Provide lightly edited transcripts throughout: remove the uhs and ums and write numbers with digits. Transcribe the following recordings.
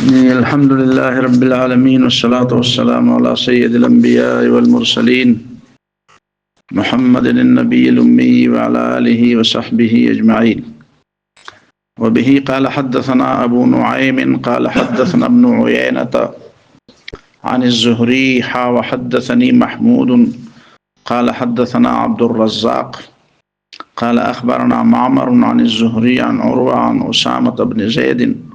الحمد لله رب العالمين والصلاة والسلام على سيد الأنبياء والمرسلين محمد النبي الأمي وعلى آله وصحبه أجمعين. وبه قال حدثنا أبو نعيم قال حدثنا ابن عيينة عن الزهري وحدثني محمود قال حدثنا عبد الرزاق قال أخبرنا معمر عن الزهري عن عروة عن أسامة بن زيد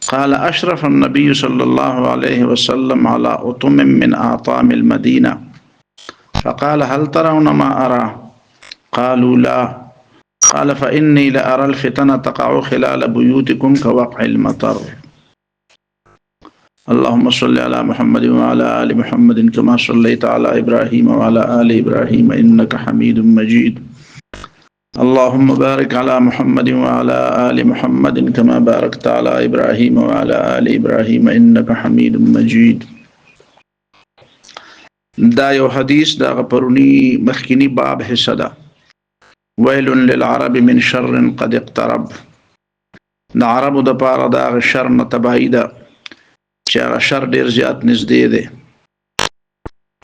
قال أشرف النبي صلى الله عليه وسلم على أطم من أطام المدينة فقال هل ترون ما أرى؟ قالوا لا. قال فإني لأرى الفتن تقع خلال بيوتكم كوقع المطر. اللهم صل على محمد وعلى آل محمد كما صليت على إبراهيم وعلى آل إبراهيم إنك حميد مجيد. اللهم بارك على محمد وعلى آل محمد كما باركت على إبراهيم وعلى آل إبراهيم إنك حميد مجيد. دا یو حدیث دا پرونی مخکینی باب حصہ دا ویل للعرب من شر قد اقترب. دا عربو دا پارا دا شر نتباہی دا چا شر دیر زیاد نزدے دے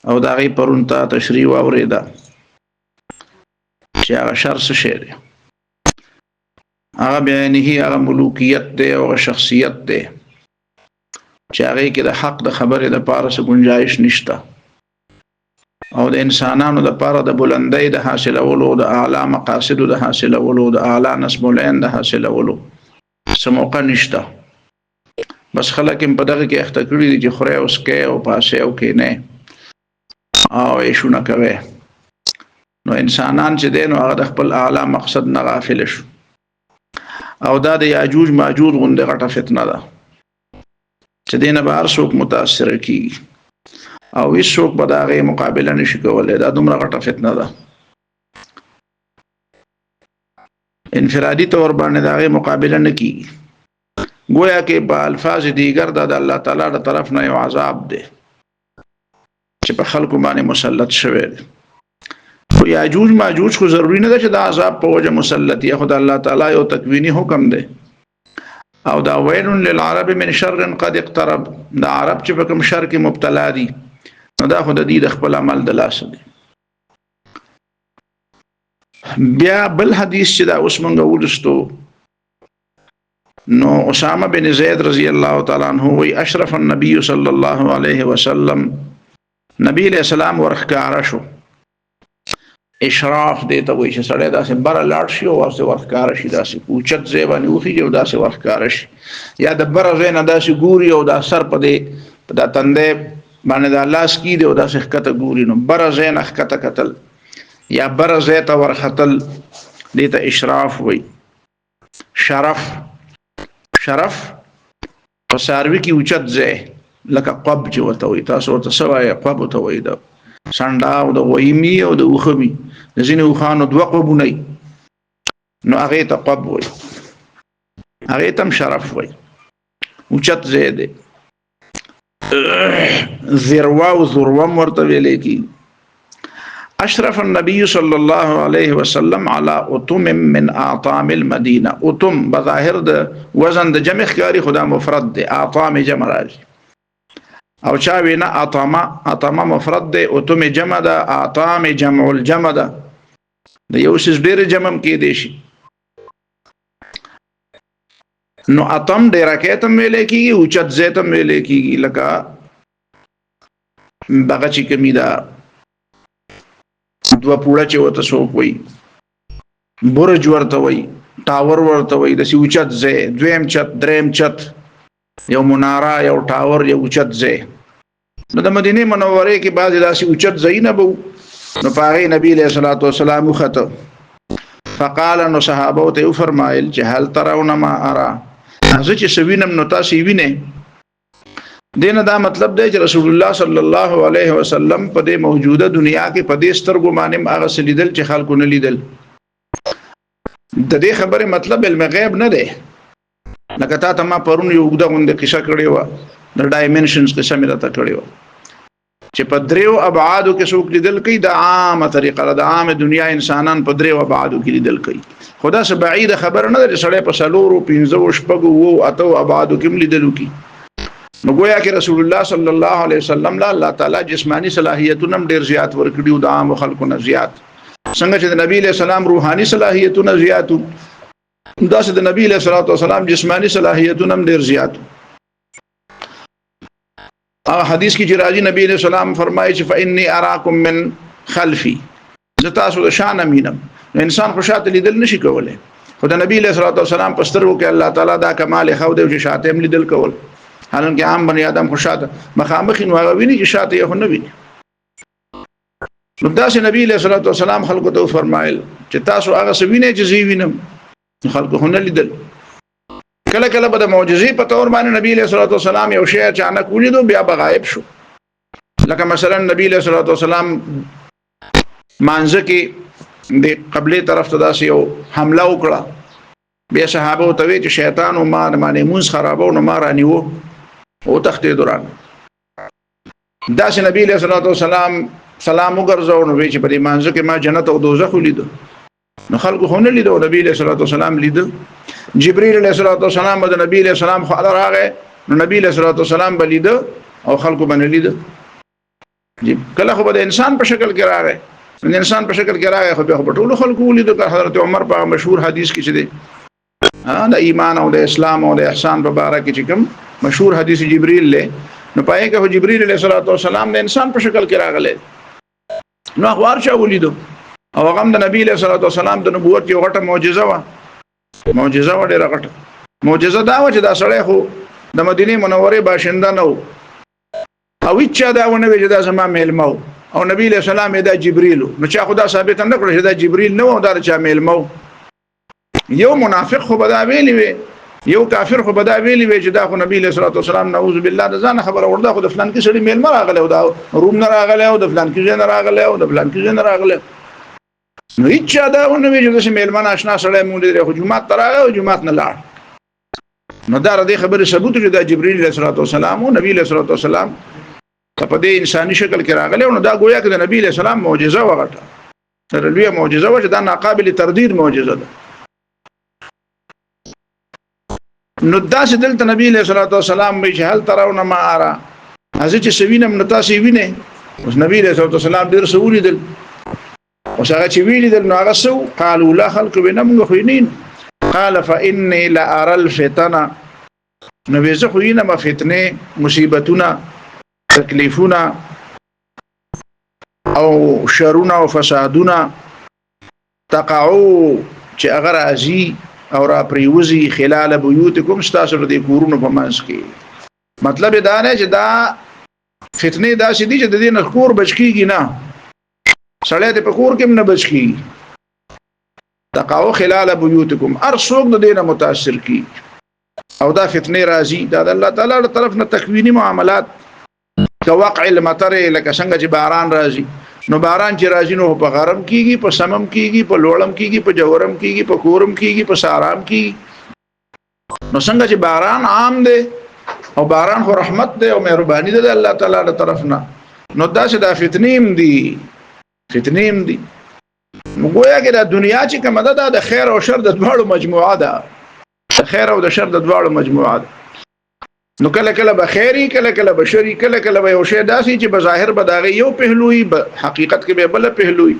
او دا غی پرون تا تشریح واوری دا چا شر سشے دے اغا بیانیہی اغا ملوکیت دے او شخصیت دے چا غی که دا حق دا خبر دا پارا سے گنجائش نشتا او د انسانانو د پاره د بلندۍ د حاصلولو د اعلی مقاصد د حاصلولو د اعلی نسب العين د حاصلولو سموقه نشته. بس خلک په دغه کې اخته کړي دي چې خوري اوس کې او پاسه او کې نه او ایشونه کوي. نو انسانان چې دین او هغه د خپل اعلی مقصد نه غافل شو او دا د یاجوج ماجوج غونډه غټه فتنه ده چې دینه به هر څوک متاثر کیږي او هیڅوک به د هغې مقابله نشي کولی. دا دومره غټه فتنه ده انفرادي طور باندې د هغې مقابله نه کیږي. گویا کې په الفاظ دیگر دا د الله تعالی د طرف نه یو عذاب دی چې په خلکو باندې مسلط شوی دی. خو یاجوج ماجوج خو ضروري نه ده چې دا عذاب په وجه مسلط یې، خو د الله تعالی یو تکویني حکم دی. او دا ویل للعرب من شر قد اقترب، دا عرب چې په کوم شر کې مبتلا دي نو دا خو د دې د خپل عمل د لاسه دی. بیا بل حدیث چې دا اوس مونږ ولستو نو اسامه بن زید رضی الله تعالی عنہ وی اشرف النبی صلی الله علیه وسلم، نبی علیہ السلام ورخکاره شو. اشراف دیتا وی چې سړی داسې بره لاړ شي او ورسې ورخکاره شي، داسې اوچت ځای باندې وخیږي او داسې ورخکاره شي، یا د بره ځای نه داسې ګوري او دا سر په دا تندی باندې دا لاس کی دی او داسې ښکته ګوري. نو بره ځای نه ښکته کتل یا بره ځای ته ورختل دې ته اشراف وی. شرف په څاروي کې اوچت ځای لکه قب چې ورته وایي، تاسو ورته څه وایئ؟ قب ورته وایي. د سنډا او د غویمي او د اوښمي د ځینې اوښانو دوه قبونه وي نو هغې ته قب وایي، هغې ته هم شرف وایي، اوچت ځای دی. ذروه او ذروه ورته ویلی کېږي. اشرف النبي صلى الله عليه وسلم على أطم من أعطام المدينة. أطم بظاهر د وزن د جمع ښکاري خو دا مفرد دی، اعطام جمع راځي. او چا وینا اطامه مفرد دی، أطم جمع ده، اعطام جمع الجمع ده، د یو څیز ډېر جمع هم کېدی شي. نو اطم ډېره کې ته هم ویلی کېږي، اوچت ځای ته هم ویلی کېږي، لکه دغه چې کومي ده دوه پوړه چې ورته څوک وایي، برج ورته وایي، ټاور ورته وایي، داسې اوچت ځای، دویم چت، دریم چت، یو مناره، یو ټاور، یو اوچت ځای. نو د مدینې منورې کې بعضې داسې اوچت ځایونه به وو. نو په هغې نبي علیه الصلاة وسلام وخته، فقال نو صحابو ته وفرمایل چې هل ترون ما ارى، زه چې څه وینم نو تاسې وینئ. دینه دا مطلب دی چې رسول الله صلی الله علیه وسلم په دې موجوده دنیا کې په دې سترګو باندې هغه څه لیدل چې خلکو نه لیدل. د دې خبرې مطلب علم غیب نه دی. لکه تا ته ما پرون یو اوږده غوندې قصه کړې وه، د ډایمنشنز قصه مې راته کړې وه چې په دریو ابعادو کې څوک لیدل کوي. د عامه طریقه ده، د عامه دنیا انسانان په دریو ابعادو کې لیدل کوي. خو داسې بعیده خبره نه ده چې سړی په څلورو، پنځو، شپږو، اوو، اتو ابعادو کې هم لیدل وکړي. نو گویا کې رسول الله صلی الله علیه وسلم لا الله تعالی جسمانی صلاحیتونه ډیر زیات ورکړي د عام خلکو نه زیات، څنګه چې د نبی له سلام روحاني صلاحیتونه زیاتو، داسې د نبی له سلام جسمانی صلاحیتونه ډیر زیاتو. حدیث کې چې راځي نبی له سلام فرمایي چې فإني أراكم من خلفي، زه تاسو د شان امینم. انسان خو شاته لیدل نشي کولای، خو د نبی له سلام په سترګو کې الله تعالی دا کمال خو دی چې شاته هم لیدل کول، حالانکه عام بنی آدم خو شاته مخامخ نو هغه ویني چې شاته یې خو نه ویني. نو داسې نبی له سلام خلکو ته فرمایل چې تاسو هغه څه وینئ چې زه وینم، خلکو خو نه لیدل. کله کله به د معجزې په تور باندې نبی له سلام یو شی اچانک ولیدو بیا به غایب شو، لکه مثلا نبی له سلام مانځه کې د قبله طرف ته داسې یو حمله وکړه، بیا صحابه ته وی چې شیطان او ما باندې مونږ خرابو نو ما رانیو او تختې دوران داسې نبی له سلام وګرځاو نو وی چې په دې مانځه کې ما جنت او دوزخ ولیدو، نو خلکو خو نه لیدو، نبی له سلام لیدو. جبرئیل علیه السلام د نبی له سلام خو راغی نو نبی له سلام بلیدو او خلکو باندې لیدو. کله خو به انسان په شکل کې راغی، انسان په شکل کې راغی خو به ټول خلکو ولیدو. حضرت عمر په مشهور حدیث کې چې دی د ایمان او د اسلام او د احسان په اړه کې چې کوم مشهور حدیث جبرئیل له نو پای کې جبرئیل علیه السلام د انسان په شکل کې راغله، نو اخبار چا ولیدو او هغه د نبی علیه السلام د نبوت یو غټه معجزه و ډیره غټه معجزه دا و چې دا سړی خو د مدینه منورې باشنده نه و او هیڅ دا ونه وی چې دا زما میلمه او نبی علیه السلام دا جبرئیل، نو چا خدا ثابت نه کړ چې دا جبرئیل نه و دا چا میلمه. یو منافق خو بدا ویلی وی، یو کافر خو بدا ویلی وی چې دا خو نبی علیہ السلام نعوذ بالله د ځان خبره ورده خو د فلان کې سړي میل راغله او دا روم نه راغله او د فلان کې نه راغله او د فلان کې نه راغله، نو هیڅ دا ونه وی چې میلمان آشنا سړی مونږ د جمعه تراغه او جمعه نه لاړ. نو دا د خبره ثبوت چې دا جبرئیل علیہ السلام او نبی علیہ السلام په دې انساني شکل کې راغله، نو دا گویا کې د نبی علیہ السلام معجزه وغټه، سره لوی معجزه و چې دا ناقابل تردید معجزه ده. نو داسې دلته نبی علیہ السلام وی چې هل ترون ما ارى، هغه چې سوینم نو تاسو وینئ. اوس نبی علیہ السلام ډیر سوولي دل اوس هغه چې ویلي دل نو هغه سو قالوا لا خلق بنم خوینین قال فاني لا ارى الفتنه، نو زه خوینم فتنه مصیبتونه تکلیفونه او شرونه او فسادونه تقعو چې اگر ازي او را پریوزی خلال بیوتکم ستاسو د کورونو په منځ کې. مطلب دا نه چې دا فتنه دا سدي چې د دې نخور بچکیږي نه، سړی د پکور کې نه بچکی. تقاو خلال بیوتکم ارسوک د دې نه متاثر کی او دا فتنه راځي دا د الله تعالی تر طرف نه تکوینی معاملات كوقع المطر لکه څنګه چې باران راځي، نو باران چې راځي نو په غرم کیږي، په سمم کیږي، په لوړم کیږي، په جوړم کیږي، په کورم کیږي، په سارام کیږي. نو څنګه چې باران عام دی او باران خو رحمت دی او مهرباني ده د الله تعالی تر طرف نه، نو دا چې دا فتنیم دي نو گویا کې د دنیا چې کومه ده د خیر او شر د دواړو مجموعه ده، د خیر او د شر د دواړو مجموعه ده. نو کله کله به خیری، کله کله به شری، کله کله به یو شی داسي چې بظاهر به داغه یو پهلوي، حقیقت کې به بل پهلوي.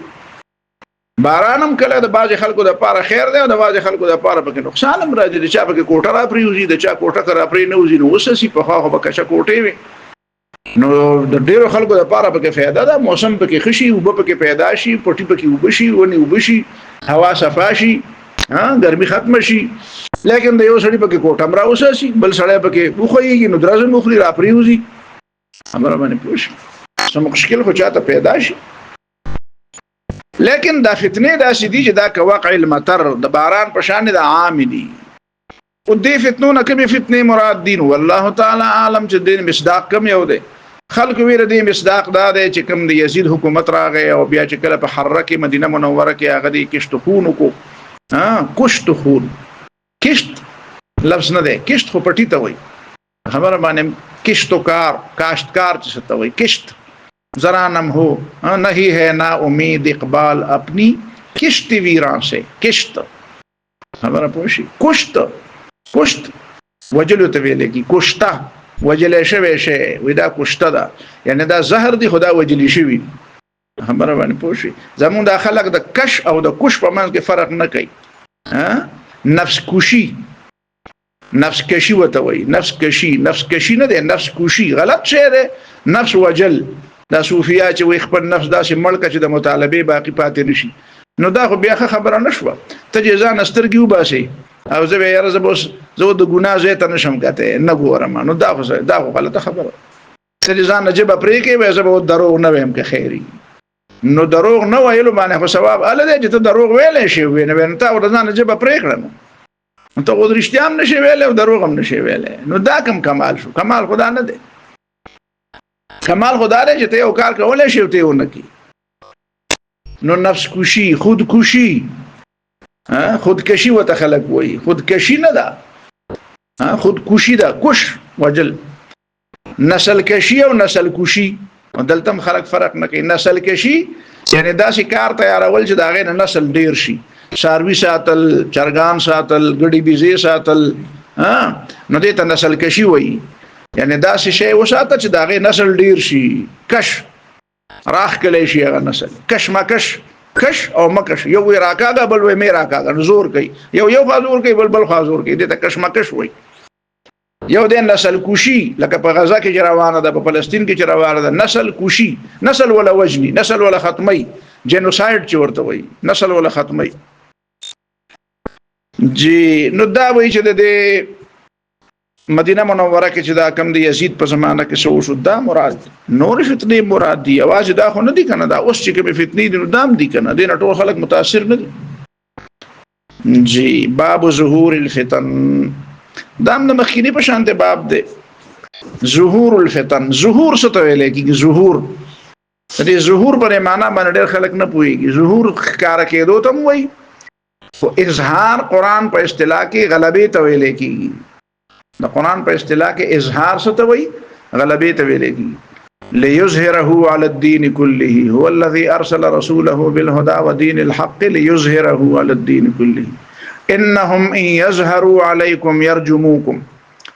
بارانم کله د باج خلکو د پاره خیر دی او د باج خلکو د پاره به نقصان هم راځي، د چا په کوټه را پریوزي، د چا کوټه کرا پری نه وزي، نو وسسي په خو به کښه کوټه وي، نو د ډیرو خلکو د پاره به فایده ده. موسم په کې خشي او په کې پیدا شي، پټي په کې وبشي، ونی وبشي، هوا صفا شي، ګرمي ختم شي. لیکن د یو سړی په کې کوټه مرا وساسي، بل سړی په کې وخويږي، نو درازه مخري را پریوزي، امر باندې پوښ سم مشکل خو چاته پیدا شي. لیکن دا فتنه دا شدي چې دا کواقع المطر د باران په شان د عام دي، او دې فتنونه کومې فتنه مراد دین والله تعالی عالم. چې دین مصداق کم یو دی، خلق ویره دې مصداق دا دی چې کوم د یزید حکومت راغی او بیا چې کله په حرکه مدینه منوره کې هغه د کشت خون کو کشت خون، کشت لفظ نه دی، کشت خو پټی ته وای خبره باندې، کشتکار کاشتکار څه ته وای، کشت زرانم ہو نہیں ہے نا امید اقبال اپنی کشت ویران سے، کشت خبره پوشی، کشت وجلو ته ویل کی، کشتا وجل شوی شی وې دا کوشته ده یعنی دا زهر دی خدا وجلی شوی خبره باندې پوه شئ زمونږ دا خلک د کش او د کوش په منځ کې فرق نه کوي نفس کشی نفس کشی وته وای نفس کشی نه دی نفس کشی غلط شی دی نفس وجل دا صوفیا چې وي خپل نفس داسې مړکه چې د مطالبه باقی پاتې نشي نو دا خو بیا خبره نشوه ته چې ځان سترګې وباسي او زه به یاره زه د ګناه ځای ته نشم کته نه ګورم نو دا خو غلطه خبره ته چې ځان جبه پرې کې زه به دروغ نه ویم که خیري نو دروغ نه ویلو باندې خو ثواب اله دی چې ته دروغ ویلې شي وینې ته ور ځان جبه پرې کړم ته خو رښتیا هم نشي ویلې او دروغ هم نشي ویلې نو دا کم کمال شو کمال خدا نه دی کمال خدا دی چې ته یو کار کولای شي او ته ونه کی نو نفس کشی خودکشی خودکشی وته خلق وای خودکشی نه ده خودکشی ده کش وجل نسل کشی او نسل کشی دلته خلق فرق نه کوي نسل کشی یعنی داسې کار تیارول چې دا غي نسل ډیر شي ساروی ساتل چرګان ساتل ګډي بيزي ساتل نو دې ته نسل کشی وای یعنی داسې شی وساته چې دا غي نسل ډیر شي کش راخ کلی شي هغه نسل کش مکش کش او مکش یو وی راکاګه بل وی میرا کاګه زور کوي یو خازور کوي بل خازور کوي دې ته کش مکش وای یو د نسل کوشي لکه په غزا کې روانه ده په فلسطین کې روانه ده نسل کوشي نسل ولا وجني نسل ولا ختمي جنوساید چې ورته وای نسل ولا ختمي جی نو دا وای چې د مدینه منوره کې چې دا کم د یزید په زمانہ کې شو شو دا مراد نور فتنې مراد دی आवाज دا خو نه دی کنه دا اوس چې کوم فتنې دي نو دام دي کنه دین ټول خلک متاثر نه دي جی باب ظهور الفتن دام د مخکینی په شان دی باب دی ظهور الفتن ظهور څه ته ویل کېږي ظهور دې ظهور په معنا باندې ډېر خلک نه پوهیږي ظهور ښکارا کېدو ته وایي او اظهار قران په اصطلاح کې غلبې ته ویل کېږي د قرآن په اصطلاح کې اظهار څه ته وایي غلبې ته ویل کېږي ليظهره على الدين كله هو الذي ارسل رسوله بالهدى ودين الحق ليظهره على الدين كله انهم ان يظهروا عليكم يرجموكم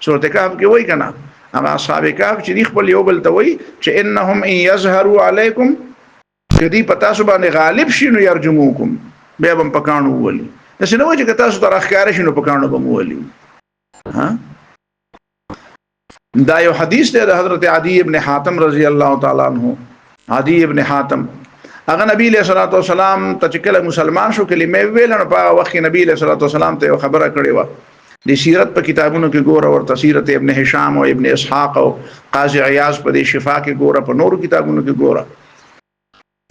سورۃ کهف کې وایي کنه هغه اصحاب کهف چې خپل یو بل ته وایي چې انهم ان يظهروا عليكم کدی پتا سو باندې غالب شینو يرجموكم بیا هم پکانو ولي نو نو چې تاسو تر اخکار شینو پکانو بم ولي ها دا یو حدیث دی د حضرت عدی ابن حاتم رضی الله تعالی عنہ عدی ابن حاتم هغه نبی له صلوات و سلام ته کله مسلمان شو کلمه ویل نو په وخت نبی له صلوات و سلام ته خبره کړې و د سیرت په کتابونو کې ګوره ورته سیرت ابن هشام او ابن اسحاق او قاضی عیاض په شفا کې ګوره په نورو کتابونو کې ګوره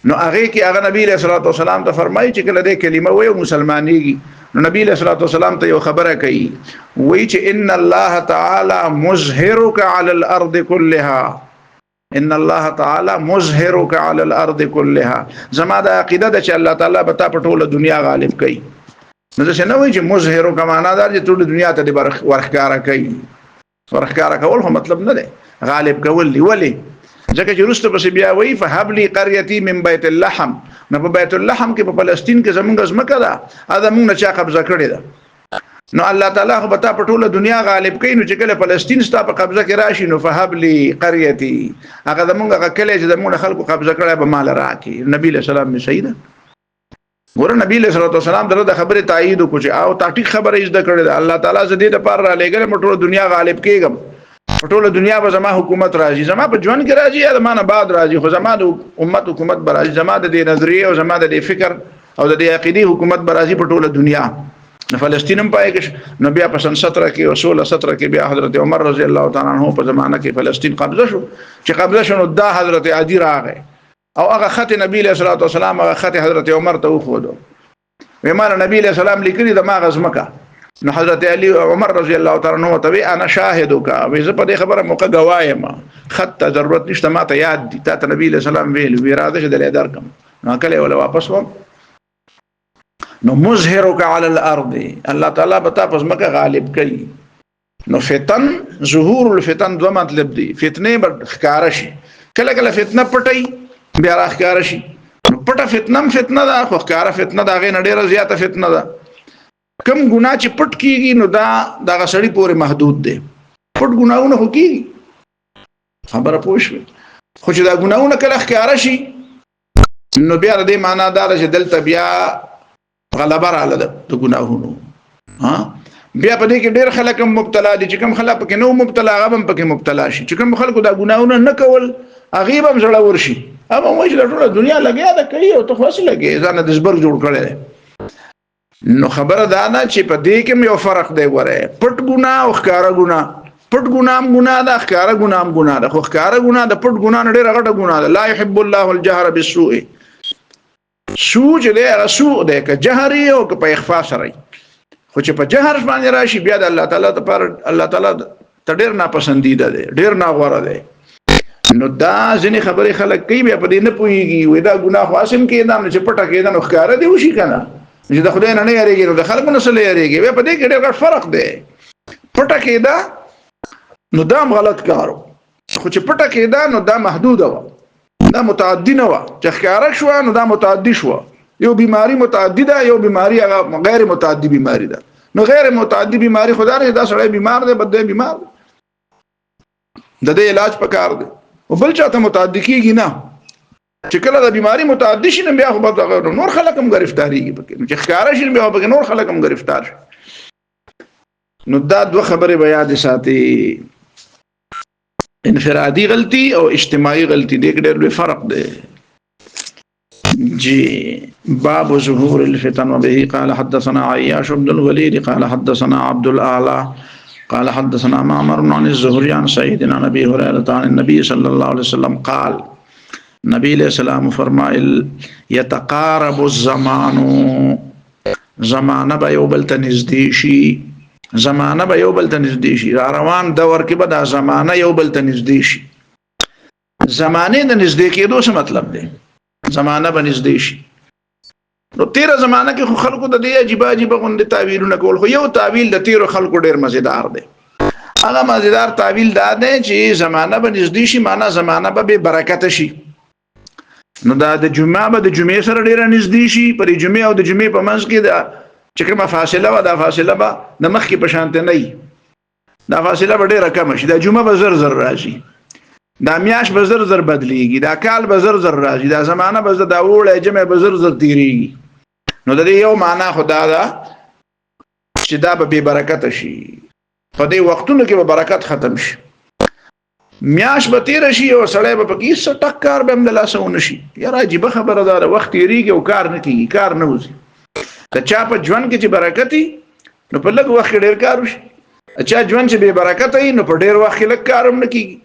نو هغه کې هغه نبی له صلوات و سلام ته فرمایي چې کله د کلمه وایو مسلمانېږي نو نبی له صلوات و سلام ته یو خبره کوي وایي چې ان الله تعالی مظهرک علی الارض كلها ان الله تعالی مظهرک علی الارض كلها زما د عقیده ده چې الله تعالی به تا په ټوله دنیا غالب کوي نو څه نه وایي چې مظهرک معنا دا چې ټوله دنیا ته د ورخکارا کوي ورخکارا کول خو مطلب نه ده غالب کول ولی ځکه چې رسته پس بیا وایي فهب لي قريتي من بيت اللحم نو په بیت اللحم کې په فلسطین کې زمونږ ځمکه ده اده موږ نه چا قبضه کړې ده نو الله تعالی خو به تا په ټوله دنیا غالب کوي نو چې کله فلسطین ستا په قبضه کې راشي نو فهب لي قريتي هغه زمونږ هغه کلی چې زمونږ خلکو قبضه کړی به مال راکړي نبی له سلام می صحیح ده ګوره نبی له صلوات والسلام دغه خبره تایید وکړي او تاټیک خبره یې زده کړې ده الله تعالی زدي د پاره را لګره په ټوله دنیا غالب کېږم ټول دنیا به زما حکومت راځي زما په ژوند کې راځي یا زمانه بعد راځي خو زما د امت حکومت به راځي زما د نظریه او زما د فکر او د عقیدې حکومت به راځي په ټول دنیا فلسطین هم پای کې نو بیا په سن 17 کې او 16 17 کې بیا حضرت عمر رضی الله تعالی عنہ په زمانه کې فلسطین قبضه شو چې قبضه شنو دا حضرت عدی راغی او هغه خط نبی له صلوات والسلام هغه خط حضرت عمر ته وخودو ویمانه نبی له سلام لیکلی د ما غزمکه نو حضرت علی عمر رضی الله تعالی عنہ ته انا شاهدک وې زه په دې خبره موقع گوایم خط ته ضرورت نشته ما ته یاد دي ته نبی له سلام ویل اراده شه د درکم نو کله ولا واپس و نو مظهرک علی الارض الله تعالی بتا پس مکه غالب کوي نو فتن ظهور الفتن دو مطلب دی فتنه بر ښکار شي کله کله فتنه پټي بیا راښکار شي پټه فتنه ده خو ښکار فتنه ده غي ډیره زیاته فتنه ده کم ګناه چې پټ کیږي نو دا دغه سړی پورې محدود دی پټ ګناونه هو کیږي خبره پوه شوې. خو چې دا ګناهونه کله ښکاره شي نو بیا د دې معنا دا ده چې دلته بیا غلبه راغله د ګناهونو. بیا په دې کې ډېر خلک هم مبتلا دي، چې کوم خلک پکې نو مبتلا هغه هم پکې مبتلا شي، چې کوم خلکو دا ګناهونه نه کول هغه هم زړور شي. هغه وایي چې ټول دنیا لګیا ده کوي او ته خو اصل لګي ځان د زبر جوړ کړي. نو خبره دا ده چې په دې کې یو فرق دی. وره پټ ګناه او ښکارا ګناه. پټ ګناه هم ګناه ده، ښکارا ګناه هم ګناه ده. خو ښکارا ګناه د پټ ګناه نه ډېره غټه ګناه ده. لا يحب الله الجهر بالسوء. سوء چې دی هغه سوء دی که جهري او که په اخفا سره. خو چې په جهر باندې راشي بیا د الله تعالی لپاره الله تعالی ته ډېر ناپسندیده دی، ډېر ناغوره دی. نو دا ځینې خبرې خلک کوي بیا په دې نه پوهېږي، وایي دا ګناه خو اسم کېده نو چې پټه کېده نو ښکاره دې وشي که نه، چې د خدای نه نه یېرېږي نو د خلکو نه څه نه یېرېږي. بیا په دې کې ډېر غټ فرق دی. پټه کېده نو دا هم غلط کار و، خو چې پټه کېده نو دا محدوده وه، دا متعدي نه وه. چې ښکاره شوه نو دا متعدي شوه. یو بیماری متعدی ده، یو بیماری هغه غیر متعدی بیماری ده. نو غیر متعدی بیماری خدا نه دا سړی بیمار دی، بد دی بیمار دی، د دې علاج پکار دی. او بل چاته متعدی کیږي نه، چې کله د بیماری متعدی شي بیا خو به نور خلک هم گرفتاریږي پکې، چې ښکارا شي بیا به نور خلک هم گرفتار شي. نو دا دوه خبرې به یاد ساتي، انفرادي غلطي او اجتماعي غلطي، دې کې ډېر لوی فرق دی. جي باب ظهور الفتن وبه قال حدثنا عياش بن الوليد قال حدثنا عبد الأعلى قال حدثنا معمر عن الزهري عن سعيد عن ابي هريره عن النبي صلى الله عليه وسلم قال نبی علیہ السلام فرمایل يتقارب الزمان، زمانه به یو بل ته نږدې شي، زمانه به یو بل ته نږدې شي. روان دور کې به دا زمانه یو بل ته نږدې شي. زمانه د نږدې کېدو څه مطلب دی؟ زمانه به نږدې شي. نو تیره زمانه کې خو خلکو د دې عجیبه عجیبه غوندې تعویلونه کول، خو یو تعویل د تیرو خلکو ډېر مزیدار دی. هغه مزیدار تعویل دا دی چې زمانه به نږدې شي، معنا زمانه به بې برکته شي. نو دا د جمعه به د جمعې سره ډېره نږدې شي، پر جمعې او د جمعې په منځ کې دا چې کومه فاصله وه دا فاصله به د مخکې په شانته نه وي، دا فاصله به ډېره کمه شي. دا جمعه به زر زر راځي، دا میاش به زر زر بدلیږي، دا کال به زر زر راځي، دا زمانه به دا وړه جمع به زر زر تیریږي. نو د دې یو معنا خدا دا چې دا به بې برکته شي، په دې وختونو کې به برکت ختم شي. میاش به تیر شي او سړی به پکې څه ټک کار به هم د لاسه ونه شي. یاره عجیبه خبره ده، وخت تیریږي او کار نه کېږي، کار نه وځي. که چا په ژوند کې چې برکت وي نو په لږ وخت کې ډېر کار وشي، چا ژوند چې بې برکته وي نو په ډېر وخت کې لږ کار هم نه کېږي.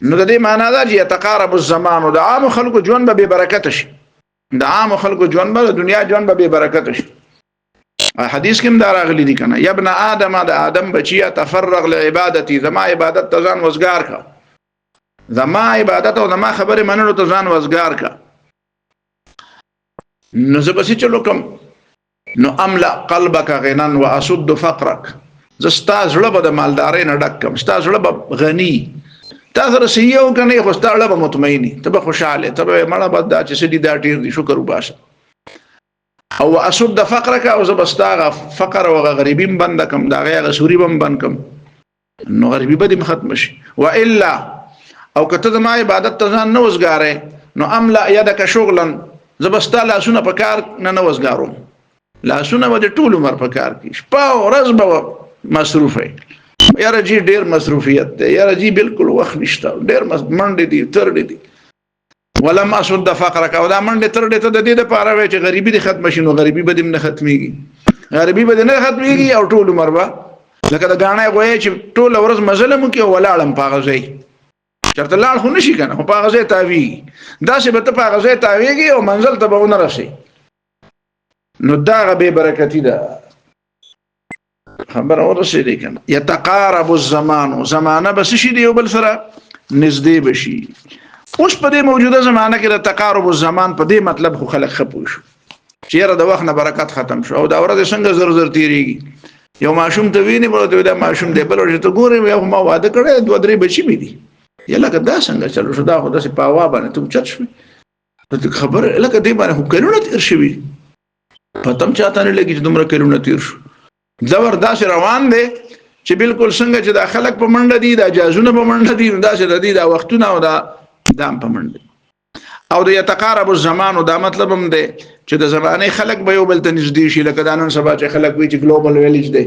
نو د دې معنا دا چې يتقارب الزمان، او د عام خلکو ژوند به بې برکته شي، د عام خلکو ژوند به د دنیا ژوند به بې برکته شي. حدیث کې هم دا راغلی دی کنه، یا ابن آدم، د آدم بچیا تفرغ لعبادتي، زما عبادت ته ځان وزګار کا، زما عبادت او زما خبره منلو ته ځان وزګار کا. نو زه بس چلو کوم، نو املا قلبك غنا واسد فقرك، زستا زړه به د مالدارۍ نه ډک کم، ستا زړه به غني، تا سره سیو کنه خو ستا زړه به مطمئني، ته به خوشاله، ته به مړه بد دا چې سړي دا ډیر دي شکر وباسه. او اسد فقرك، او زبستا فقر او غریبی بند کم، دا غیا سوري بم بند کم، نو غریبی به ختم شي. والا او کته ما عبادت ته ځان نه وزګاره، نو املا يدك شغلا، زبستا لاسونه په کار نه وزګارو، لاسونه به ټول عمر په کار کې شپه او ورځ به مصروفه. یاره جی ډیر مصروفیت دی، یاره جی بالکل وخت نشته، ډیر منډې دي ترډې دي. ولما اسد فقرك، او دا منډې ترډې ته د دې لپاره وای چې غریبي دې ختم شي، نو غریبي به دې نه ختميږي، غریبي به دې نه ختميږي، او ټول عمر به لکه د غاڼې غوي چې ټول ورځ مزلم کې ولاړم پاغه ځای چرته لاړ خو نشي کنه، خو پاغه ځای تاوی دا چې به ته پاغه ځای تاویږي او منزل ته به ونه رسي. نو دا به برکتی ده خبر ورسېږي کنه. يتقارب الزمان، زمانه بس شي دی یو بل سره نږدې بشي. اوس په دې موجوده زمانه کې د تقارب الزمان په دې مطلب خو خلک خپو شو چې یاره د وخت نه برکت ختم شو، او دا ورځ څنګه زر زر تیریږي. یو ماشوم ته ویني بلته دا ماشوم دی، بل ورځ ته ګوري یو ما واده کړی دوه درې بچی مې دي، یا لکه دا څنګه چلو شو، دا خو داسې په هوا باندې ته اوچت شوې، ته خبر لکه دې باندې خو کلونه تېر شوي، پته هم چاته نه لګي چې دومره کلونه تېر شو. زبردست روان دی چې بالکل څنګه چې دا خلک په منډه دي دا جازونه په منډه دي دا چې د دې دا وختونه او دا دام په منډه او د یتقارب الزمان دا مطلب هم دی چې د زمانه خلک به یو بل ته نږدې شي لکه دا نن سبا چې خلک وي چې ګلوبل ویلیج دی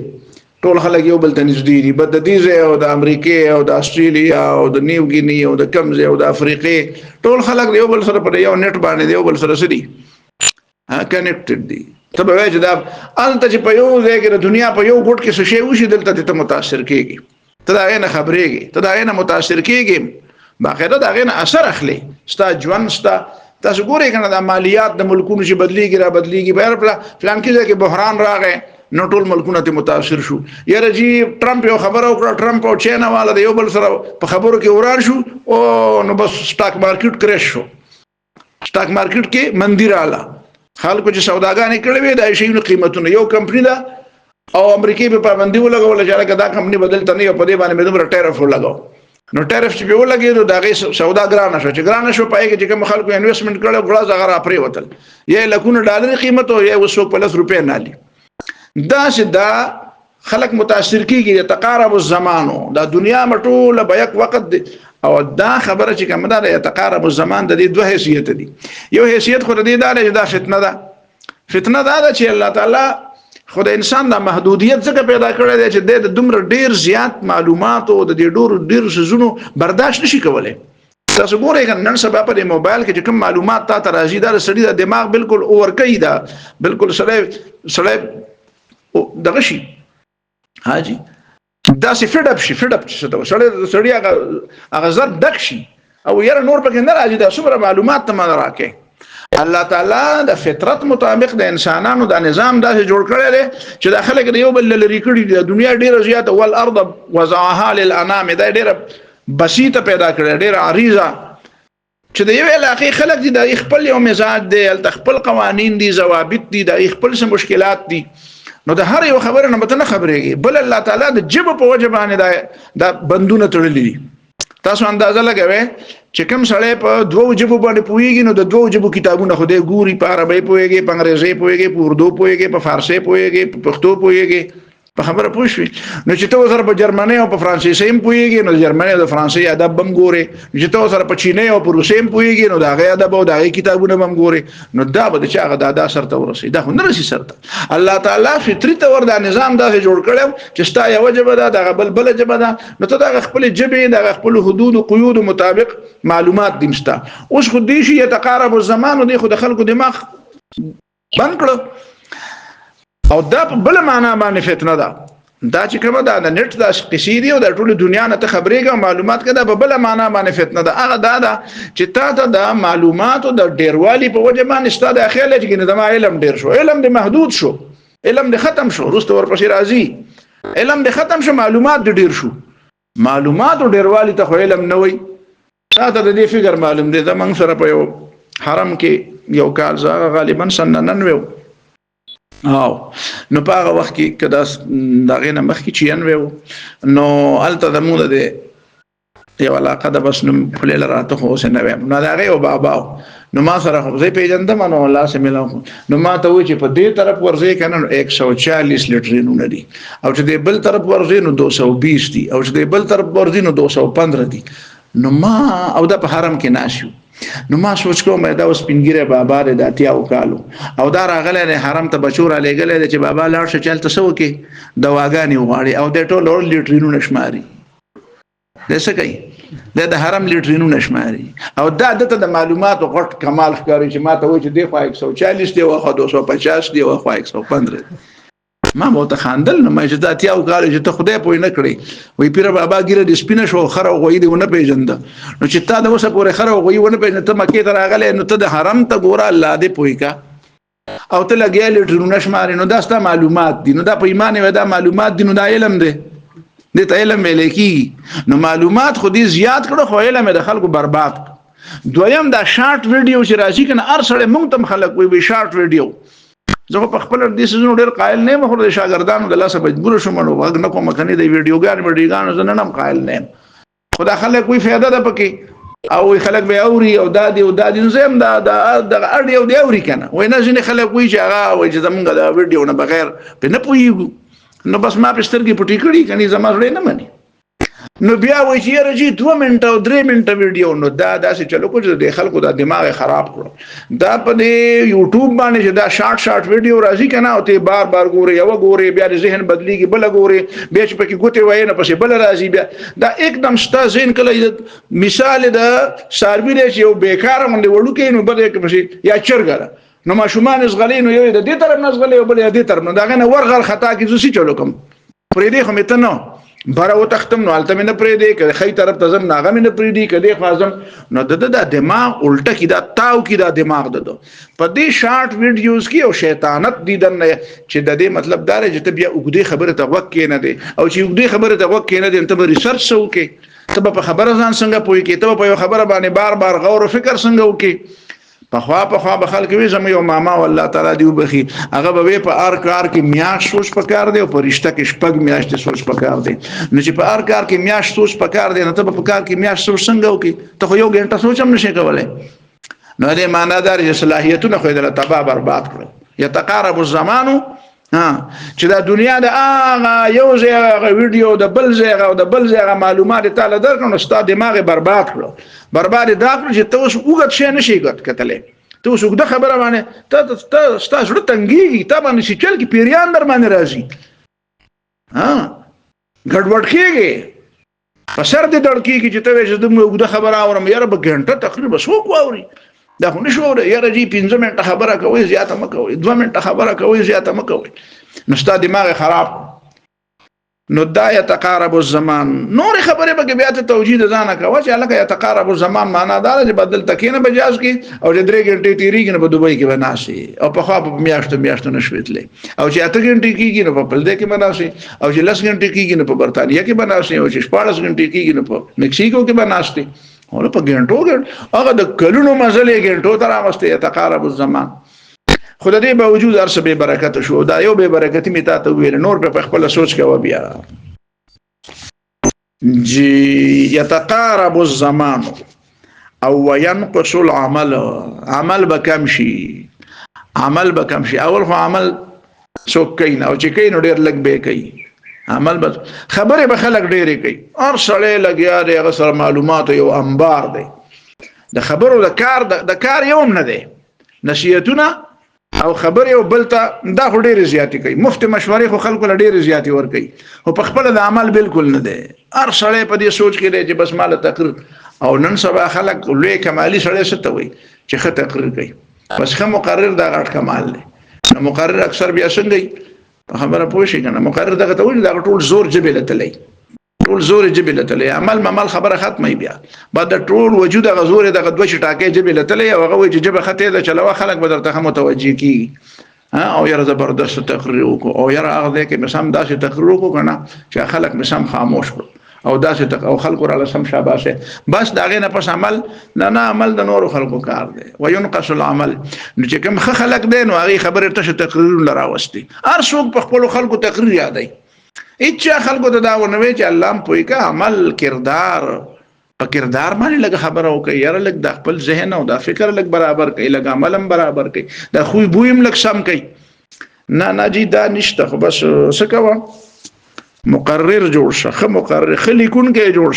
ټول خلک یو بل ته نږدې دي بد د دې او د امریکا او د استرالیا او د نیو ګینی او د کمزه او د افریقې ټول خلک یو بل سره په یو نت باندې یو بل سره سړي کنیکټډ دي ته به وایي دا انت چې په یو ځای کې د دنیا په یو ګوټ کې څه شی وشي دلته ته متاثر کېږي ته دا نه خبرېږي ته دا نه متاثر کېږي باخره دا غینه اثر اخلي ستا ژوند ستا تاسو ګورئ کنه د مالیات د ملکونو چې بدلیږي را بدلیږي بهر فلان کې بحران راغی نو ټول ملکونه ته متاثر شو یاره جی ټرمپ یو خبره وکړه ټرمپ او چاینا والا د یو بل سره په خبرو کې وران شو او نو بس سٹاک مارکیټ کریش شو سٹاک مارکیټ کې مندي رااله خلکو چې سوداګانې کړې وې د شیونو قیمتونه یو کمپنی دا او امریکای په پابندي ولګول چې دا کمپنی بدلته نه په دې باندې دومره ټیرف ولګاو نو ټیرف چې به ولګي نو دا غي سودا ګرانه شو چې ګرانه شو پای کې چې کوم خلکو انویسټمنٹ کړو غلا زغرا پرې وتل یې لکونه ډالر قیمت او یې وسو په 10 روپے نه لې دا چې دا خلک متاثر کیږي تقارب الزمانو دا دنیا مټوله به یک وخت دی او دا خبره چې کوم دا تقارب الزمان د دې دوه حیثیت دي یو حیثیت خو د دې دا چې دا فتنه دا چې الله تعالی خو د انسان د محدودیت څخه پیدا کړی دی چې د دومره ډیر زیات معلومات او د ډیر سيزونو برداشت نشي کولای تاسو ګورئ کنه نن سبا په موبایل کې کوم معلومات تا راځي دا سړي د دماغ بالکل اور کوي دا بالکل سړی دغه شي حاجی دا سي فډ اپ سړی هغه زر دک شي او یاره نور پکې نه راځي دا څومره معلومات ته ما راکې الله تعالی د فطرت مطابق د انسانانو د نظام داسې جوړ کړی دی چې د خلک یو بل لري کړي د دنیا ډیره زیاته والارض وضعها للانام دا ډیره بسيطه پیدا کړی ډیره عریضه چې د یو علاقې خلک دي د خپل یو مزاج دی د خپل قوانین دي ضوابط دي د خپل څه مشکلات دي نو د هر یو خبره نه متنه خبرېږي بل الله تعالی د جب په وجه باندې دا بندونه تړلې دي تاسو اندازه لګوي چې کوم سړی په دوه جبو باندې پوهیږي نو د دوه جبو کتابونه خو دې ګوري په عربی پوهیږي په انګریزي پوهیږي په اردو پوهیږي په فارسی پوهیږي په پښتو پوهیږي په خبره پوه شئ نو چې ته سره په جرمني او په فرانسوي هم پوهیږي نو جرمني او فرانسوي ادب هم ګوري چې ته سره په چینی او په روسي هم پوهیږي نو دا غي ادب او دا غي کتابونه هم ګوري نو دا به چې هغه دا سره ورسي دا نه رسي سره الله تعالی فطري تور دا نظام دا جوړ کړو چې ستا یو جبه دا بل جبه دا نو ته دا خپل جبه دا خپل حدود او قیود مطابق معلومات دمستا اوس خو دې شي يتقارب الزمان او دې خو د خلکو دماغ بند کړو او دا په بل معنا باندې فتنه ده دا چې کومه دا د نت د قصیدی او د ټول دنیا نه ته خبرېږه معلومات کده په بل معنا باندې فتنه ده هغه دا چې تا ته د معلومات او د ډیروالي په وجه باندې ستاسو اخیل چې د علم ډیر شو علم د محدود شو علم د ختم شو رسته ورپسې راځي علم د ختم شو معلومات د ډیر شو معلومات او ډیروالي ته علم نه وي تا ته د دې فکر معلوم دی دا موږ سره په یو حرم کې یو کال زغه غالبا سن 99 او نو په هغه وخت کې کدا دغه نه مخ کې 96 نو الته د موده دی یو علاقه د بس نو فلیل راته خو سه نه نو دا غي او بابا نو ما سره خو زه پیژندم نو الله سه ملو نو ما ته و چې په دې طرف ورځي کنه 140 لیټرینونه دي او چې دې بل طرف ورځي نو 220 دي او چې دې بل طرف ورځي نو 215 دي نو ما او د په حرم کې ناشو نو ما سوچ کوم دا اوس پنګيره بابا د اتیاو کالو او دا راغله حرم ته بچور علی غله چې بابا لاړ شه چلته سو کې دواګانی وغاړي او د ټولو لیټرینو نشماري دسه کوي د حرم لیټرینو نشماري او دا د معلومات او غټ کمال ښکاری چې ما ته و چې دی خو 140 دی او 250 دی او 115 ما مو ته خاندل نو ما چې دا اتیاو کال چې ته خدای پوي نه کړی وی پیر بابا ګیره د سپینه شو خره غوي دی ونه پیژند نو چې تا د وسه پورې خره غوي ونه پیژند ته مکه ته راغله نو ته د حرم ته ګوره الله دې پوي کا او ته لګیا لیټرونه شماري نو دا ست معلومات دي نو دا په ایمان و دا معلومات دي نو دا علم دی د ته علم ملکی نو معلومات خو دې زیات کړو خو علم د خلکو برباد دویم دا شارټ ویډیو چې راځي کنه ار سره مونږ تم خلک وي شارټ ویډیو زه په خپل د سيزونو ډېر قائل نه مخ د شاګردانو د لاسه مجبور شوم نو وګ نه کوم کني د ویډیوګانو زنه نم قائل نه خدا خلک کوئی فائدہ ده پکې او خلک به اوري او دادي زم دا اړ یو دی اوري کنه وای نه ځنه خلک وای چې هغه وای چې زمونږ د ویډیو نه بغیر په نه پويګو نو بس ما په سترګې پټې کړي کني زما زړه نه مني نو بیا وایي چې یاره جی 2 منټه او 3 منټه ویډیو نو دا داسې چلو کو چې د خلکو د دماغ خراب کړو دا په دې یوټیوب باندې چې دا شارټ ویډیو راځي کنه او ته بار بار ګوري یو ګوري بیا د ذهن بدلیږي بل ګوري بیا چې پکې ګوتې وای نه پسې بل راځي بیا دا एकदम ستا ذهن کله مثال د ساروی چې یو بیکار باندې وړو کې نو بل کې پسې یا چرګره نو ماشومان زغلي نو یو د دې طرف نه زغلي او بل د دې طرف نه دا غنه ورغل خطا کې زوسی چلو کوم پرې دې خو مته نو بره و تختم نو الته مې نه پرې دی که خی طرف ته ځم ناغه مې نه پرې دی که دې خوا ځم نو د دماغ الټه کې دا تاو کې دا دماغ د په دې شارټ ویډیوز کې او شیطانت دیدن چې د دې مطلب دا چې ته بیا اوږدې خبره ته غوږ کې نه دی او چې اوږدې خبره ته غوږ کې نه دی ته به ریسرچ وکړې ته به په خبره ځان څنګه پوهې کې ته به په یو خبره باندې بار بار غور او فکر څنګه وکړې په خوا به خلک وي زموږ یو ماما والله تعالی دی وبخي هغه به په ار کار کې میاش سوچ پکار دی او په رشتہ کې شپږ میاشتې سوچ پکار دی نو چې په ار کار کې میاش سوچ پکار دی نو ته په کار کې میاش سوچ څنګه وکي ته خو یو غنټه سوچ هم نشي کولای نو دې معنا دار صلاحیتونه خو دې تباہ برباد کړو یتقارب الزمان چې دا دنیا د هغه یو ځای ویډیو د بل ځای او د بل ځای معلومات تعالی درکړو ستاسو دماغ برباد کړو برباد دا کړو چې ته اوس وګت شي نشي ګټ کتلې ته اوس وګد خبره باندې ته ستاسو تنګي ته باندې چې چل کې پیریان در باندې راځي ګډوډ کېږي په سر دې ډړ کېږي چې ته وې چې وګد خبره اورم یاره به غنټه تقریبا څوک واوري دا خو نشو یاره جی 15 منټه خبره کوي زیاته مکوي 2 منټه خبره کوي زیاته مکوي نو ستاسو دماغ خراب نو دا يتقارب الزمان نور خبره به بیا ته توجید ځانه کوي چې الکه يتقارب الزمان معنا دا چې بدل تکینه بجاز کی او چې 3 غنټې تیریږي نو په دوبۍ کې بناسي او په خوا په میاشتو نشويتلې او چې 8 غنټې کېږي نو په بلده کې بناسي او چې 10 غنټې کېږي نو په برتانیا کې بناسي او چې 14 غنټې کېږي نو په مکسیکو کې بناسي او په غنټو هغه د کلونو مزلې غنټو تر امسته يتقارب الزمان خدای دې باوجود ارسه به برکت شو دا یو به برکت می تا ته ویل نور په خپل سوچ کوي بیا جی يتقارب الزمان او ينقص العمل عمل بکم شي اول خو عمل څوک کین او چې کین ډیر لګ به کوي عمل بس خبره به خلک ډیره کوي ار سړی لګیا دی هغه سره معلومات یو انبار دی د خبرو د کار یو نه دی نصیحتونه او خبر یو بلته دا خو ډېر زیاتی کوي مفت مشورې خو خلکو له ډېر زیاتی ور کوي او په خپل د عمل بالکل نه دی ار سړی په دې سوچ کې دی چې بس مال تقریر او نن سبا خلک لوی کمالي سړی څه وي چې ښه تقریر کوي بس ښه مقرر دا غټ کمال دی مقرر اکثر بیا څنګه خبره پوه شي کنه مقرر دغه ته وایي دا ټول زور جبل تللی عمل خبره ختمه بیا بعد د ټول وجود غزور دغه دوه شټاکې جبل تللی او هغه وایي چې جبه خته ده چلوه خلک به درته متوجي کی او یاره زبردست تقریر وکړو او یاره هغه کې مسام داسې تقریر وکړو کنه چې خلک مسام خاموش کړو او داسې او خلکو را لسم شاباسه بس دا غي نه پس عمل نه عمل د نور خلکو کار دی وينقص العمل نو چې کوم خلک دی نو هغه خبره ته تقریر لراوستي ار څوک په خپل خلکو تقریر یادای اچھا خلکو ته دا ونوي چې الله پوي کا عمل کردار په کردار باندې لګ خبره وکي یاره لګ د خپل ذهن او د فکر لګ برابر کوي لګ عملم برابر کوي د خوې بویم لګ سم کوي نه جی دا نشته خو بس سکوا مقرر جوړ شه مقرر خلیکون کې جوړ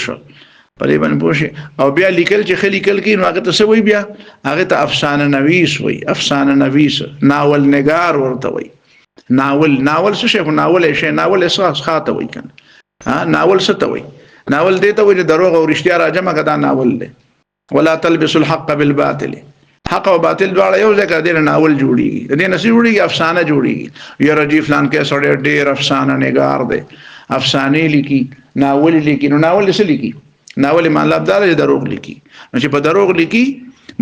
شه پرې باندې پوښي او بیا لیکل چې خلیکل کې نو هغه ته څه وي بیا هغه ته افسانه نویس ناول نگار ورته وي ناول څه شي ناول احساس خاطه وي کنه ناول څه ته وي ناول دې ته وي چې دروغ او رښتیا راجمه کدا ناول دی ولا تلبسوا الحق بالباطل حق او باطل دواړه یو ځای کې د ناول جوړیږي د نسی جوړیږي افسانه جوړیږي یا رجی فلان کې سره ډېر افسانه نگار دی افسانه لیکي ناول لیکي نو ناول څه لیکي ناول مطلب دا دی دروغ لیکي نو چې په دروغ لیکي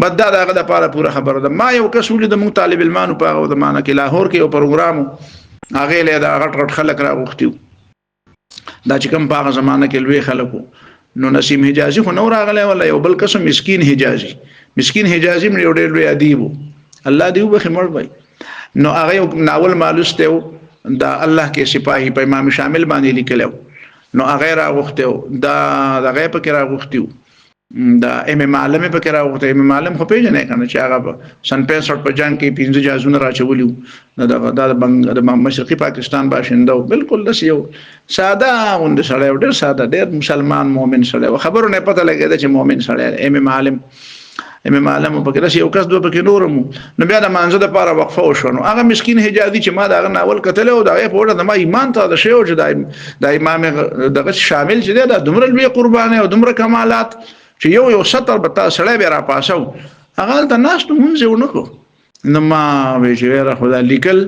بد دا دغه د پاره پوره خبره ده ما یو کس ولید د طالب علمانو په هغه د معنا کې لاهور کې یو پروګرام هغه له دا غټ خلک راغوښتیو دا چې کوم په هغه زمانه کې لوی خلکو نو نسیم حجازي خو نو راغله ولا یو بل قسم مسكين حجازي مې یو ډېر لوی ادیب الله دې وبخمړ وای نو هغه یو ناول مالوسته دا الله کې سپاهي په امام شامل باندې لیکلو نو هغه راغوښتیو دا هغه په کې راغوښتیو دا ام عالم په کې راوته ام عالم خو پیژنې کنه چې هغه سن 65 په جنگ کې 15 جهازونه راچولیو د مشرقي پاکستان باشنده بالکل داس یو ساده وند سره ډېر ساده ډېر مسلمان مؤمن سره خبرو نه پته لګیدا چې مؤمن سره ام عالم په کې داس یو کس دوه پکې نورم نو بیا د مانزه د پاره وقفه وشونو هغه مسكين حجازي چې ما دا ناول کتل او دا په وړه د ما ایمان ته د شیو چې د امام دغه شامل چې دا دومره لوی قربانه او دومره کمالات چې یو سطر به تاسو سره به را پاسو هغه د ناس ته مونږ ونکو نو ما به چې را خدای لیکل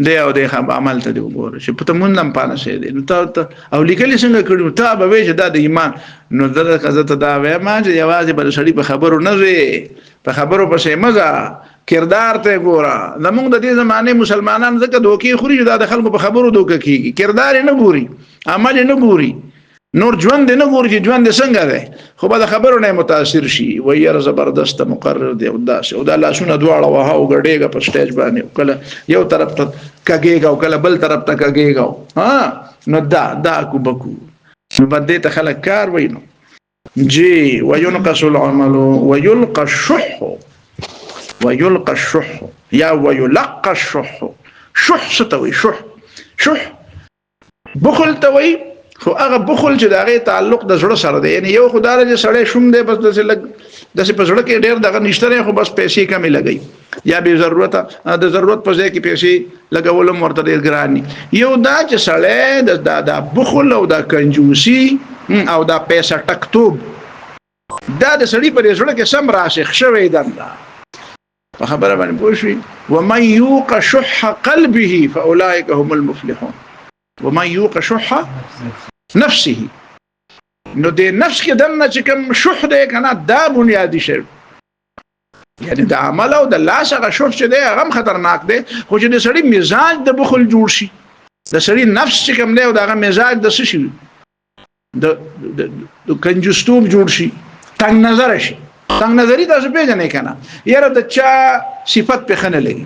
دی او د عمل ته دی وګوره چې په تمون نم پانه شه دی نو ته او لیکل څنګه کړو ته به چې دا د ایمان نو دغه کزه دا وې ما چې یوازې بل سړي په خبرو نه وي په خبرو پسې مزه کردار ته ګوره زمونږ د دې زمانه مسلمانان زکه دوکي خوري دا د خلکو په خبرو دوکه کیږي کردار نه ګوري عمل نه ګوري نور ژوند نه ګوري چې ژوند څنګه دی خو به خبرو نه متاثر شي وير زبردست مقرر دی او دا لاسونه دواړه وها او غډېګه په سټیج باندې کله یو طرف ته کګېګا او کله بل طرف ته کګېګا ها نو دا کو بکو نو بده ته خلک کار وینو جی وينقص العمل ويلقى الشح یا ويلقى الشح شح ستوي شح بخل توي خو هغه بخل چې دغه تعلق د زړه سره دی یعنی یو خدای چې سړی شوم دی بس داسې په زړه کې ډېر دغه نشته خو بس پیسې کمې لګي یا به ضرورت د ضرورت په ځای کې پیسې لګول مرته ډېر ګران یو دا چې سړی د بخل او د کنجوسي او د پیسې ټکټوب دا د سړی په زړه کې سم راسخ شوی دی په خبره باندې پوه شئ ومن يوق شح قلبه فاولئك هم المفلحون ومن يوق شح نفسه نو د نفس کې دنه چې کوم شح دی کنه دا بنیادی شی یعنی د عمل او د لاس هغه شح چې دی هغه خطرناک دی خو چې د سړي مزاج د بخل جوړ شي د سړي نفس چې کوم دی او دغه مزاج د څه شي د کنجستوب جوړ شي تنگ نظر شي تنگ نظری تاسو پیژنې کنه یاره د چا صفت په خنه لګي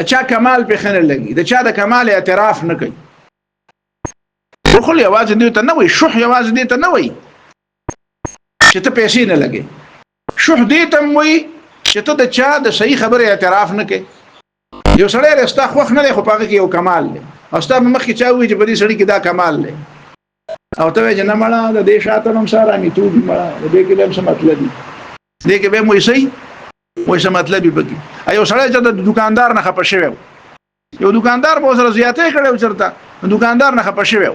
د چا کمال په خنه لګي د چا د کمال اعتراف نه کوي بخل یوازې دې ته نه وي شح یوازې دې ته نه وي چې ته پیسې نه لګي شح دې ته وي چې ته د چا د صحیح خبره اعتراف نه کوي یو سړی رستا خوښ نه دی خو پاګه کې یو کمال دی او ستا مخ کې چا وي چې په دې سړی کې دا کمال دی او ته چې نه مړه د دې شاته نوم سره می تو دې مړه دې کې به څه مطلب دی دې کې به مو یې وای څه مطلب به ایو سړی چې د دکاندار نه خپه شوی یو دکاندار به سره زیاتې کړو چرته دکاندار نه خپه شوی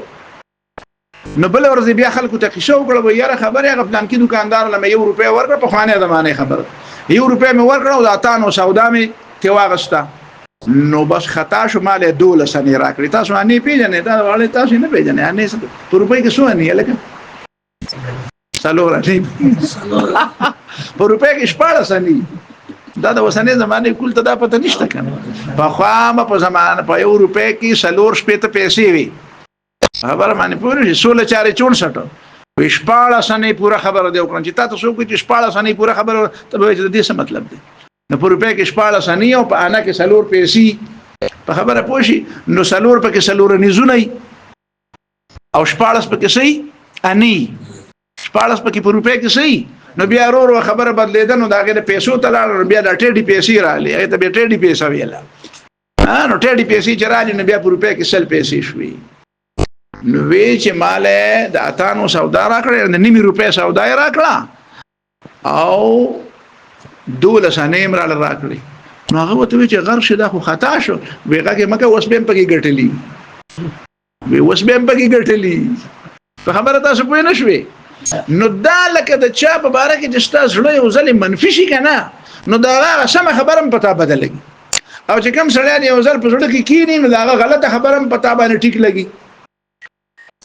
نو بل ورځ بیا خلکو ته قصه وکړه یاره خبره هغه پلان کې دکاندار لمه یو روپیا ورکړه په خوانه زمانه خبره یو روپیا مې ورکړه او د اتانو سودا مې ته واغسته نو بس خطا شو مال 12 سنې راکړی تاسو اني پیژنې دا والے تاسو نه پیژنې اني په روپۍ کې سو اني لکه سالور اني په روپۍ کې شپاړه سنې دا د وسنې زمانه کول ته دا پته نشته کنه په خامه په زمانه په یو روپۍ کې سالور شپې ته پیسې وي خبر باندې پوره 1664 شپاړه سنې پوره خبره دی وکړم چې تاسو کوی چې شپاړه سنې پوره خبره ته به دې څه مطلب دی نو په روپۍ کې شپاړه سنې او په انا کې سالور پیسې په خبره پوښي نو سالور په کې سالور نيزونه او شپاړه په کې سي اني شپاړه په کې په روپۍ کې سي نو بیا ورو خبره بدلیدل نو داګه د پیسو تلاړ بیا د ټېډي پیسې را لې ته به ټېډي پیسې ویلا نو ټېډي پیسې چرالي نو بیا په روپۍ کې سل پیسې شوي نو وی چې ماله د اتانو سودا راکړه د نیمه روپې سودا راکړه او 12 سنې مرال راکړي نو هغه وته چې غر شي دا خو خطا شو بیګه کې مکه وسبم پکې ګټلی وی وسبم پکې ګټلی په خبره تاسو پوه نه شوي نو دا لکه د چا په باره کې چې تاسو له یو ځل منفي شي کنه نو دا هغه سم خبره پتا بدلږي او چې کوم سړی یو ځل په ځړ کې کینی نو دا غلطه خبره پتا باندې ټیک لګي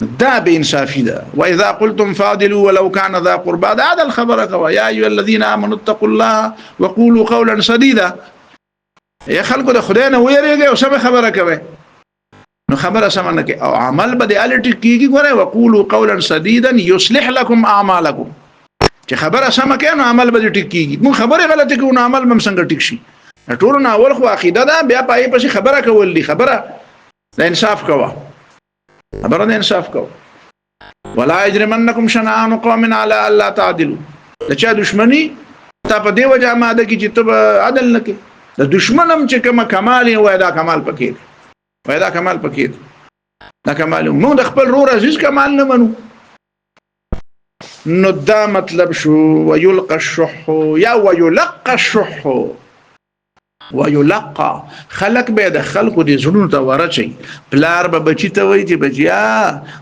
دا بإنصافي ده وإذا قلتم فاضلوا ولو كان ذا قربى هذا الخبر كوا يا أيها الذين آمنوا اتقوا الله وقولوا قولا سديدا يا خلقو ده خدای نه ویریږي او سم خبره کوي نو خبره سمنه کې او عمل به الټی کیږي ګوره وقولوا قولا سديدا يصلح لكم اعمالكم چې خبره سم کې نو عمل به ټیک کیږي مون خبره غلطه کوي نو عمل هم څنګه ټیک شي ټول نو اول خو عقیده ده بیا پای پسې خبره کول دي خبره د انصاف کوه خبره د انصاف کو ولا يجرمنكم شنآن قوم على الا تعدلوا د چا دشمنی تا په دی وجه ماده کې چې ته عدل نه کې د دشمنم چې کوم کمال وي دا کمال پکې وي دا کمال پکې دا کمال موږ د خپل رور عزیز کمال نه منو نو دا مطلب شو ويلقى الشح یا ويلقى الشح ويلقى خلق به د خلقو دي زړونو ته ورچي پلار به بچی ته وای چې بچیا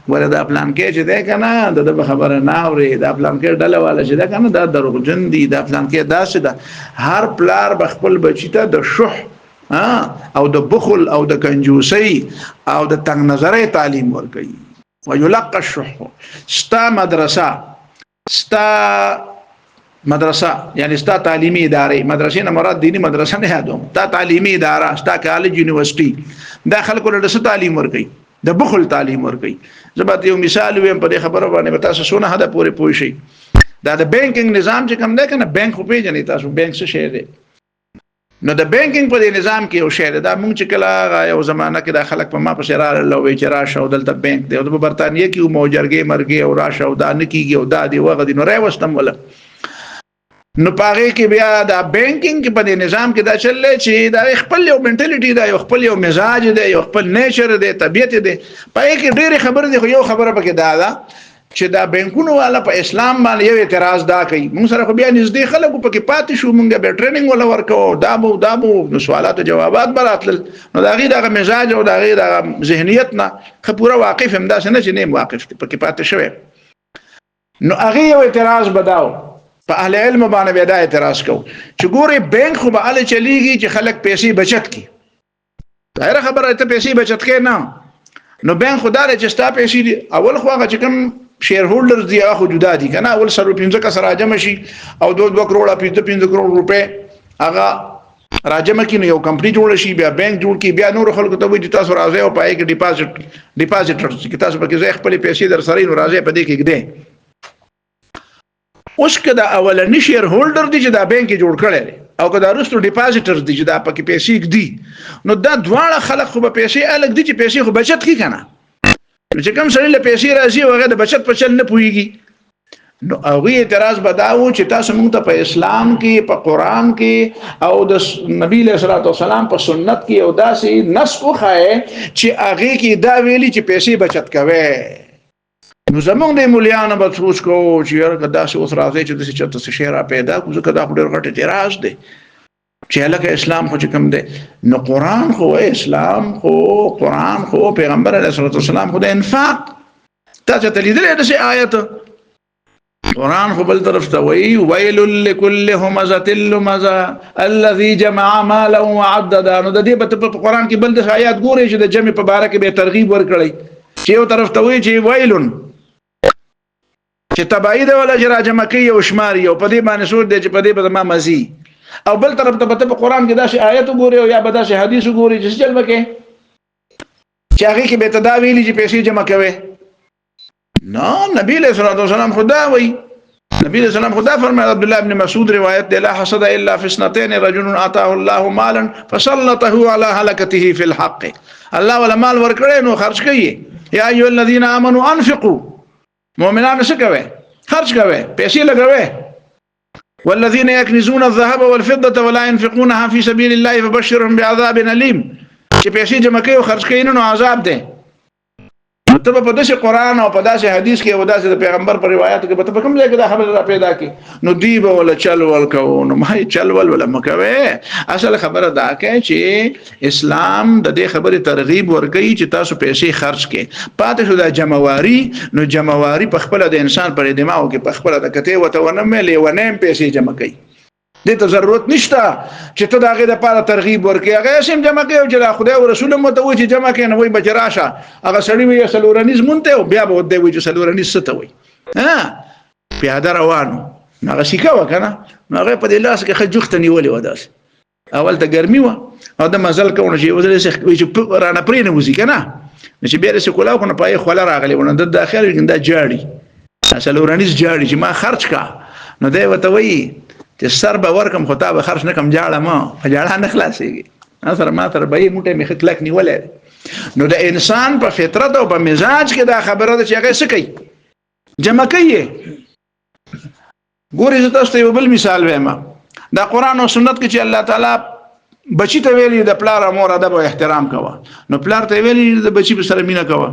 وردا پلان کې چې ده کنه د خبره نه اوري دا پلان کې ډله والا چې ده کنه دا دروغجن دي دا پلان کې داسې ده هر پلار به خپل بچی ته د شح او د بخل او د کنجوسي او د تنگ نظرۍ تعلیم ورکړي ويلقى الشح ستا مدرسه یعنی ستا تعلیمی ادارې مدرسې نه مراد دینی مدرسه نه یادوم تا تعلیمی اداره ستا کالج یونیورسيټي دا خلکو له څه تعلیم ورکړي د بخل تعلیم ورکړي زبات یو مثال ویم په دې خبره باندې تاسو سونه هدا پورې پوه شئ دا د بانکینګ نظام چې کوم دی کنه بانک خو پیژنې تاسو بانک څه شی دی نو د بانکینګ په دې نظام کې یو شی دی دا مونږ چې کله یو زمانہ کې د خلک په ما په شرار الله وی چې راشه او دلته بانک دی او د برتانیې کې موجرګي مرګي او راشه او دا نکیږي او دا دی وغه دی نو راوستم ولا نو پاره کې بیا د بانکینګ په دې نظام کې دا چلې چې دا خپل یو منټالیټي دا یو خپل یو مزاج دی یو خپل نیچر دی طبيعت دی پای کې ډېر خبر دی خو یو خبره پکې دا چې دا بانکونو والا په اسلام باندې یو اعتراض دا کوي موږ سره خو بیا نږدې خلکو پکې پاتې شو موږ به ټریننګ ولا ورکو دا مو نو سوالات او جوابات براتل نو دا غي دا مزاج او دا غي دا ذهنیت نه خپوره واقف هم دا نه چې نه واقف پکې پاتې شوی نو هغه یو اعتراض بداو په اهل علم باندې به دا اعتراض کو چې ګوري بانک خو به ال چلیږي چې خلک پیسې بچت کی ظاهر خبره ته پیسې بچت کې نه نو بانک خدای چې ستا پیسې اول خو هغه چې کوم شیر هولډرز دی هغه جدا دي کنه اول سره 15 کس راجم شي او 2 کروڑ 15 کروڑ روپے هغه راجم کې یو کمپنی جوړ شي بیا بانک جوړ کی بیا نور خلکو ته وایي تاسو راځي او پای کې ډیپازټر چې تاسو پکې ځای خپل پیسې در سره نو راځي په دې کې ګده اوس کدا اولنی شیر هولډر دی چې دا بانک جوړ کړي او کدا رستو ډیپازټر دی چې دا پکې پیسې ګدي نو دا دواړه خلک خو به پیسې الګ دي چې پیسې خو بچت کی کنه چې کوم سړی له پیسې راځي هغه د بچت په چل نه پويږي نو هغه اعتراض بداو چې تاسو موږ ته په اسلام کې په قران کې او د نبی له صلوات والسلام په سنت کې او داسې نص وخای چې هغه کې دا ویلي چې پیسې بچت کوي نو زمونږ د مولیانو به سوچ کو چې هغه داسې اوس راځي چې د څه شی را پیدا کو ځکه دا ډېر غټ اعتراض دی چې لکه اسلام خو کوم دی نو قران خو اسلام خو قران خو پیغمبر علیه الصلاه والسلام خو د انفاق تاسو ته لیدلې د آیت قران خو بل طرف ته وی ویل لكل همزه لمزه الذي جمع مالا وعددا نو د دې په قران کې بل د آیات ګوري چې د جمع په باره کې به ترغیب ورکړي چې یو طرف ته وی چې ویلون چې تبعید ولا جراجمه کوي او شماري او په دې باندې سور دی چې په دې به ما مزي او بل طرف ته په قران کې دا شی آیت وګوري او یا به دا شی حدیث وګوري چې چل وکي چې هغه کې به تداویلی چې پیسې جمع کوي نو نبی له صلوات والسلام خدا وی نبی له سلام خدا فرمایا عبد الله ابن مسعود روایت دی لا حسد الا في اثنتين رجل اعطاه الله مالا فسلطه على هلكته في الحق الله ولا مال ورکړي نو خرج کوي یا ایو الذين امنوا انفقوا مؤمنان څه کوي خرج کوي پیسې لګوي والذين يكنزون الذهب والفضة ولا ينفقونها في سبيل الله فبشرهم بعذاب أليم چې پیسې جمع کوي او خرج کوي نو عذاب ده ته په داسې قران او په داسې حدیث کې او داسې د پیغمبر پر روایت کې به کوم ځای کې دا خبره پیدا کی نو دی به ولا چل ول کو نو ما چل ول ولا مکوي اصل خبره دا کې چې اسلام د دې خبره ترغیب ورکړي چې تاسو پیسې خرج کړئ پاتې شو د جمعواري نو جمعواري په خپل د انسان پر دماغ کې په خپل د کته وته ونه ملي ونه پیسې جمع کړي دې ته ضرورت نشته چې ته داغه د پاره ترغیب ورکې هغه سیم جمع کوي چې خدای او رسول مو ته وایي چې جمع کړي نو وایي بچراشه هغه سړی وي سلورانیز مونته او بیا به ودی وایي چې سلورانیز څه ته وایي پیاده روانو هغه شیکا وکنه هغه په دې لاس کې خجوخت نیولې وداس اول ته ګرمي و او د مزل کوونه چې وزره چې رانه پرې نه وځي کنه چې بیا رسې کولاو کنه پای خوله راغلی ونه د داخل دا جاړي سلورانیز جاړي چې ما خرج کا نو دی وته وایي چې سر به ورکم خو تا به خرج نه کم جاړه ما جاړه نه خلاصيږي اثر ما تر به موټه می خلک نیولې نو د انسان په فطرت او په مزاج کې دا خبره ده چې هغه څه کوي جمع کوي. ګورې زه تاسو ته یو بل مثال وایم. دا قرآن او سنت کې چې الله تعالی بچی ته ویلي د پلار او مور ادب او احترام کوه، نو پلار ته ویلي د بچی په سره مینه کوه.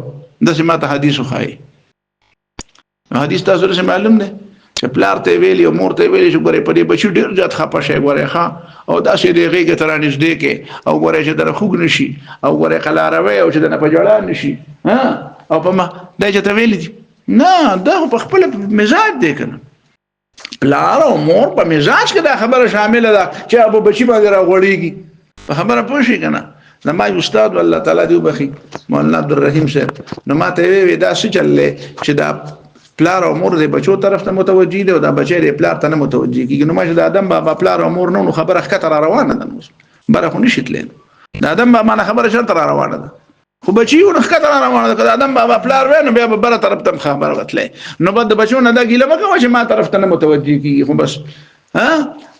داسې ماته حدیث وښایي. حدیث تاسو ته معلوم دی چې پلار ته ویلي او مور ته ویلي چې ګورې په دې بچی ډېر زیات خفه شي، ګورې ښه او داسې د هغې ته رانږدې کې او ګورې چې دنه خوږ نه شي او ګورې قلاروی او چې دنه په ژړا نه شي او په ما دا چې ته ویلي دي. نه دا خو په خپل مزاج دی که نه. پلار او مور په مزاج کې دا خبره شامله ده چې ابو بچی باندې راغوړېږي. په خبره پوه شئ که نه. زما استاد الله تعالی دې وبخي مولانا عبدالرحیم صاحب، نو ما ته وی دا څه چل دی چې دا پلار او مور د بچو طرف ته متوجي دي او دا بچی د پلار ته نه متوجي کیږي. نو ماشه د ادم بابا پلار او مور نو خبره ښکته را روانه ده. نو بره خو نشي تللی. د ادم بابا نه خبره شرط را روانه ده، خو بچی نو ښکته را روانه ده. د ادم بابا پلار وای نو بیا به بره طرف ته خبره وتلی. نو بعد د بچو نه دا ګیله مه کوه چې ما طرف ته نه متوجي کیږي. خو بس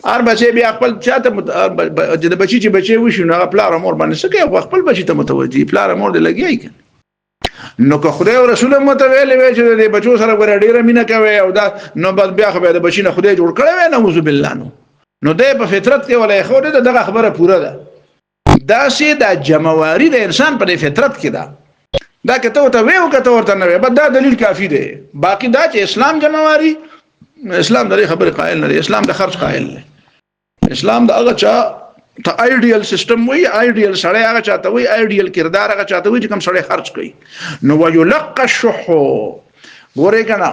هر بچی بیا خپل چاته د بچی چې بچی وشي نو پلار او مور باندې څه کوي؟ خپل بچی ته متوجي. پلار او مور دې لګیای کنه. نو که خدای او رسول متویل وي چې د بچو سره ګره ډیره مینه کوي او دا نو بعد بیا خو د بچی نه خدای جوړ کړی وي، نعوذ بالله. نو د په فطرت کې ولا خو دغه خبره پوره ده. دا سي د جمعواري د انسان په فطرت کې ده. دا کته ته ویو کته ورته نه وي، بس دا دلیل کافی دی. باقی دا چې اسلام جمعواري، اسلام د خبره قائل نه دی. اسلام د خرج قائل دی. اسلام د هغه چا ته آیډیل سیستم وی، آیډیل سړی هغه چاته وی، آیډیل کردار هغه چاته وی چې کوم سړی خرج کوي. نو ويلقى الشح. ګورې کنه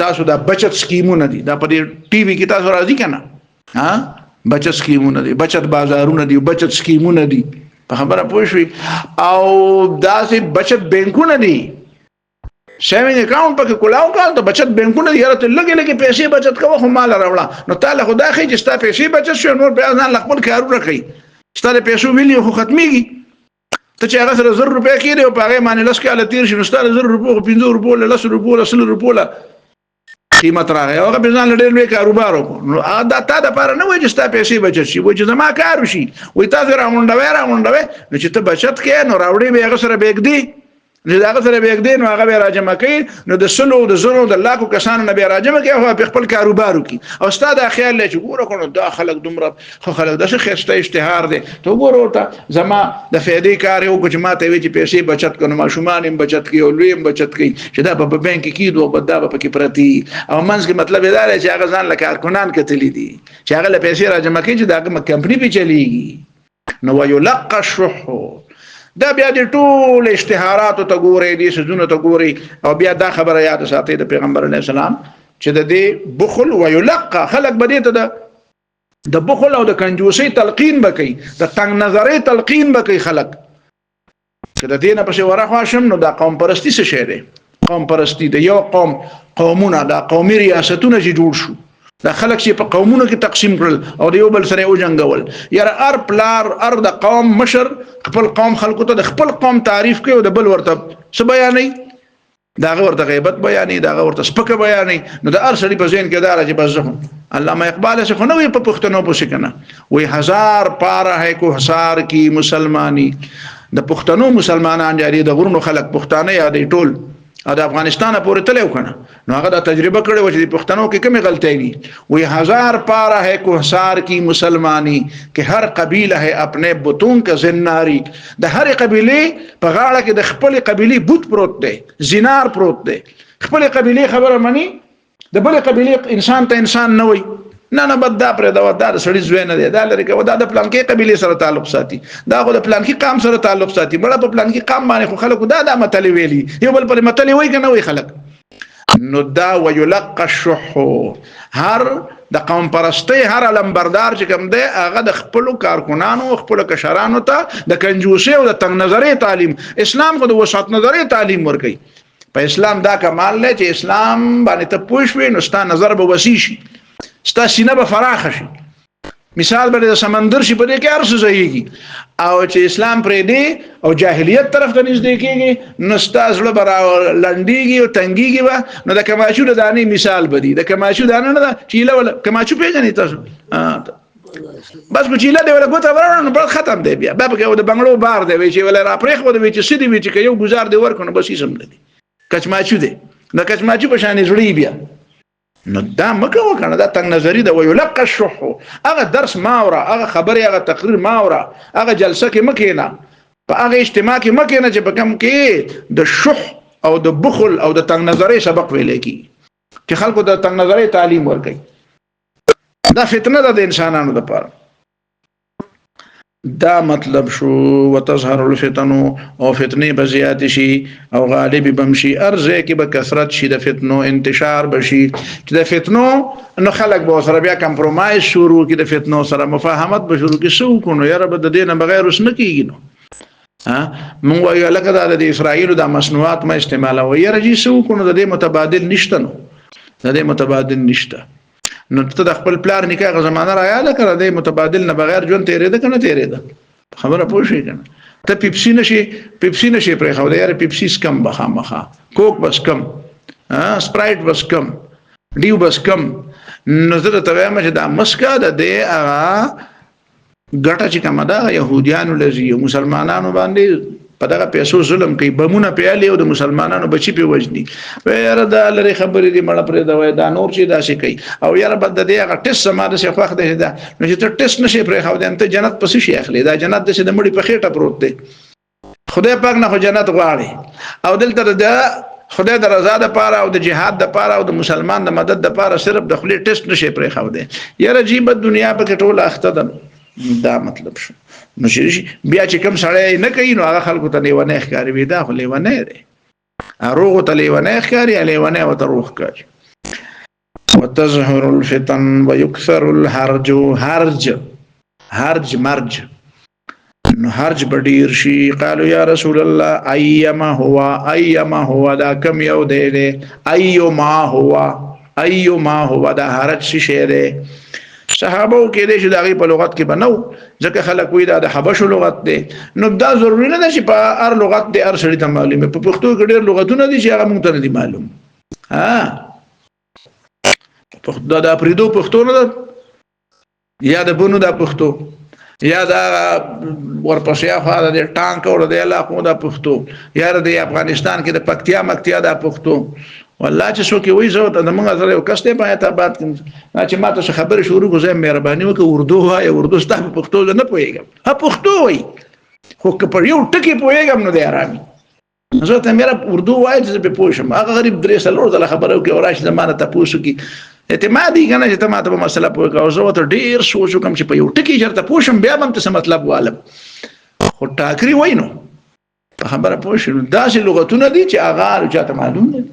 تاسو دا بچت سکیمونه دي، دا په ټي وي کې تاسو راځي کنه بچت سکیمونه دي، بچت بازارونه دي، بچت سکیمونه دي. په خبره پوه شئ. او داسې بچت بینکونه دي، سیوینګ اکاؤنٹ پکې کولاو کال ته بچت بینکونه دي. یاره ته لږې لږې پیسې بچت کوه خو مال راوړه. نو تعالی خو دا ښایي چې ستا پیسې بچت شي، نور بیا ځان خپل کارونه کوي. ستا د پیسو ویلیو خو ختمېږي. ته چې هغه سره 1000 روپۍ کېږي او په هغې باندې 10 کاله تېر شي، نو ستا د 1000 روپو خو 50 روپو له 10 روپو له 100 روپو له قیمت راغی او هغه بیا ځان له ډېر لوی کاروبار وکړو. نو دا تا دپاره نه وایي چې ستا پیسې بچت شي، وایي چې زما کار وشي. وایي تاسو راغونډوئ نو چې ته بچت کوې نو راوړې به هغه سره بېږدي. چې دا هغه سره بېږدي نو هغه بیا راجمع کوي. نو د سلو د زرو د لاکو کسانو نه بیا راجمع کوي او په خپل کاروبار وکړي. او ستا دا خیال دی چې ګوره که نو دا خلک دومره ښه خلک داسې ښایسته اشتهار دی. ته وګوره ورته زما د فایدې کار یې وکړو چې ما ته یې وایي چې پیسې بچت کړو. نو ماشومان هم بچت کوي او لوی هم بچت کوي چې دا به په بینک کې کېدو او دا به پکې پرتي. او منځ کې مطلب یې دا دی چې هغه ځان له کارکنان کتلي دي چې هغه له پیسې راجمع کوي چې د هغه کمپنۍ پې چلېږي. نو ویلقى الشح. دا بیا د ټول اشتهاراتو ته ګورئ، دې سيزونو ته ګورئ. او بیا دا خبره یاد ساتئ د پیغمبر علیه السلام چې د دې بخل ویلقى خلق به دې ته د بخل او د کنجوسۍ تلقین به کوي، د تنګ نظرۍ تلقین به کوي خلق. چې د دې نه پسې ورخوا شم نو دا قوم پرستي څه شی دی؟ قوم پرستي د یو قومونه دا قومي ریاستونه چې جوړ شو، دا خلک چې په قومونو کې تقسیم کړل او د یو بل سره وجنګول. یاره هر پلار هر د قوم مشر خپل قوم خلکو ته د خپل قوم تعریف کوي او د بل ورته څه بیانوي؟ د هغه ورته غیبت بیانوي، د هغه ورته سپکه بیانوي. نو د هر سړي په ذهن کې دا راځي بس زه هم علامه اقبال سے خو نه وي په پښتنو پسې که نه وایي 1000 پاره ہے کو حصار کی مسلمانی. د پښتنو مسلمانان یعنې د غرونو خلک پښتانه یادوي ټول او د افغانستان پورې تللی و که نه. نو هغه دا تجربه کړې وه چې د پښتنو کې کومې غلطۍ دي. وایي 1000 پاره ہے کو حصار کی مسلمانی کہ ہر قبیله ہے اپنے بتوں کا زناری. د هرې قبیلې په غاړه کې د خپلې قبیلې بوت پروت دی، زینار پروت دی. خپلې قبیلې خبره مني، د بلې قبیلې انسان ته انسان نه وایي. نه بد دا پرېږده، دا د سړي زوی نه دی، دا لرې کوه، دا د پلانکې قبیلې سره تعلق ساتي، دا خو د پلانکې قام سره تعلق ساتي. مړه په پلانکې قام باندې خو خلکو دا متلې ویلي، یو بل پرې متلې وایي که نه وایي خلک. نو دا ویلقى الشح. هر د قوم پرستۍ هر علمبردار چې کوم دی هغه د خپلو کارکنانو خپلو کشرانو ته د کنجوسۍ او د تنګ نظرۍ تعلیم. اسلام خو د وسعت نظرۍ تعلیم ورکوي. په اسلام دا کمال دی چې اسلام باندې ته پوه شوې نو ستا نظر به وسیع شي، ستا سینه به فراخه شي. مثال به د سمندر شي، په دې کې هر څه ځایږي. او چې اسلام پرېږدي او جاهلیت طرف ته نږدې کېږي نو ستا زړه به لنډېږي او تنګېږي به. نو د کماچو د دانې مثال به دي. د کماچو دانه نه ده، چیله ولا کماچو پېژنئ تاسو؟ بس په چیله دی ولا ګوته ورونه نو بس ختم دی. بیا پکې د بنګړو بار دی، وایي چې ولا راپرېښود وایي چې څه دي، وایي چې که یو ګزار دی ورکړو نو بس یې سم نه دي، کچماچو دی. د کچماچي په شان زړی بیا نو دا مکه وکنه دا تنگ نظری دا ویلقى الشح هغه درس ماوره هغه خبره هغه تقریر ماوره هغه جلسه کې مکینا په هغه اجتماع کې مکینا چې په کم کې د شح او د بخل او د تنگ نظری سبق ویل کی چې خلکو د تنگ نظری تعلیم ورکړي دا فتنه ده د انسانانو لپاره دا مطلب شو وتظهر الفتن او فتنه بزیات شي او غالب بمشي ارزه کې به کثرت شي د فتنو انتشار بشي چې د فتنو نو خلک به سره بیا کمپرمایز شروع کې د فتنو سره مفاهمت به شروع کې سو کو نو یاره به د دینه بغیر وس نه کیږي نو مونږ وایو لکه د اسرائیل د مصنوعات ما استعمال او یاره جی سو کو نو د متبادل نشته نو د متبادل نشته نو ته د خپل پلار نکاح زمانه را یاد کړه د متبادل نه بغیر ژوند تیرې ده کنه تیرې ده خبره پوه شي کنه ته پیپسي نشي پرې خو د یاره پیپسي کم بخا مخه کوک بس کم سپرایټ بس کم ډیو بس کم نظر ته وایم چې دا مسکا د ګټه چې کومه ده يهوديانو لزي مسلمانانو باندې په دغه پیسو ظلم کوي بمونه پیالي او د مسلمانانو بچي په وجني یاره دا لري خبرې دي مړه پرې دا وای دا نور چې دا شي کوي او یاره بد دې هغه ټیسټ سماده شي خوښ دی دا نو چې ته ټیسټ نشي پرې خو دې ته جنت پسې شي اخلي دا جنت د مړي په خېټه پروت دی خدای پاک نه خو جنت غواړي او دلته دا خدای د رضا د پاره او د جهاد د پاره او د مسلمان د مدد د پاره صرف د خپل ټیسټ نشي پرې خو دې یاره جیب دنیا په کې ټول اخته ده دا مطلب شو نو شي بیا چې کوم سړی نه کوي نو هغه خلکو ته لیونه ښکاری وي دا خو لیونه دی اروغ ته لیونه ښکاری لیونه او ته روح ښکاری وتظهر الفتن ويكثر الحرج هرج مرج نو هرج بدیر شي قالوا یا رسول الله ايما هو دا کم یو دی ايما هو دا هرج شي دی صحابه کې دې چې دغه په لغت کې بنو ځکه خلک وې دا د حبشو لغت دی نو دا ضروري نه ده چې په هر لغت دی هر سړي ته معلومه په پښتو کې ډېر لغتونه دي چې هغه مونږ ته نه دي معلوم پښتو دا پریدو پښتو نه ده یا د بونو دا پښتو یا دا ورپسې خو دا ټانک او د علاقو دا پښتو یا د افغانستان کې د پکتیا دا پښتو والله چې څوک وایي زه ته موږ سره یو کس ته پاتې بات چې ما ته خبره شروع کوم مهرباني وکړه اردو وایي اردو ستاسو پښتو نه پوهیږم پښتو وایي خو که په یو ټکی پوهیږم نو دی آرامي زه ته مې اردو وایي چې به پوه شم هغه غریب درې سلور ځله خبره وکړي او راشي زمانه تاسو کې اعتمادي کنه چې ته ماته په مسله پوه کاوه زه ته ډیر سوچ وکم چې په یو ټکی چرته پوه شم بیا هم څه مطلب والم خو ټاکري وای نو خبره پوه شو داسې لغتونه دي چې هغه چاته معلوم نه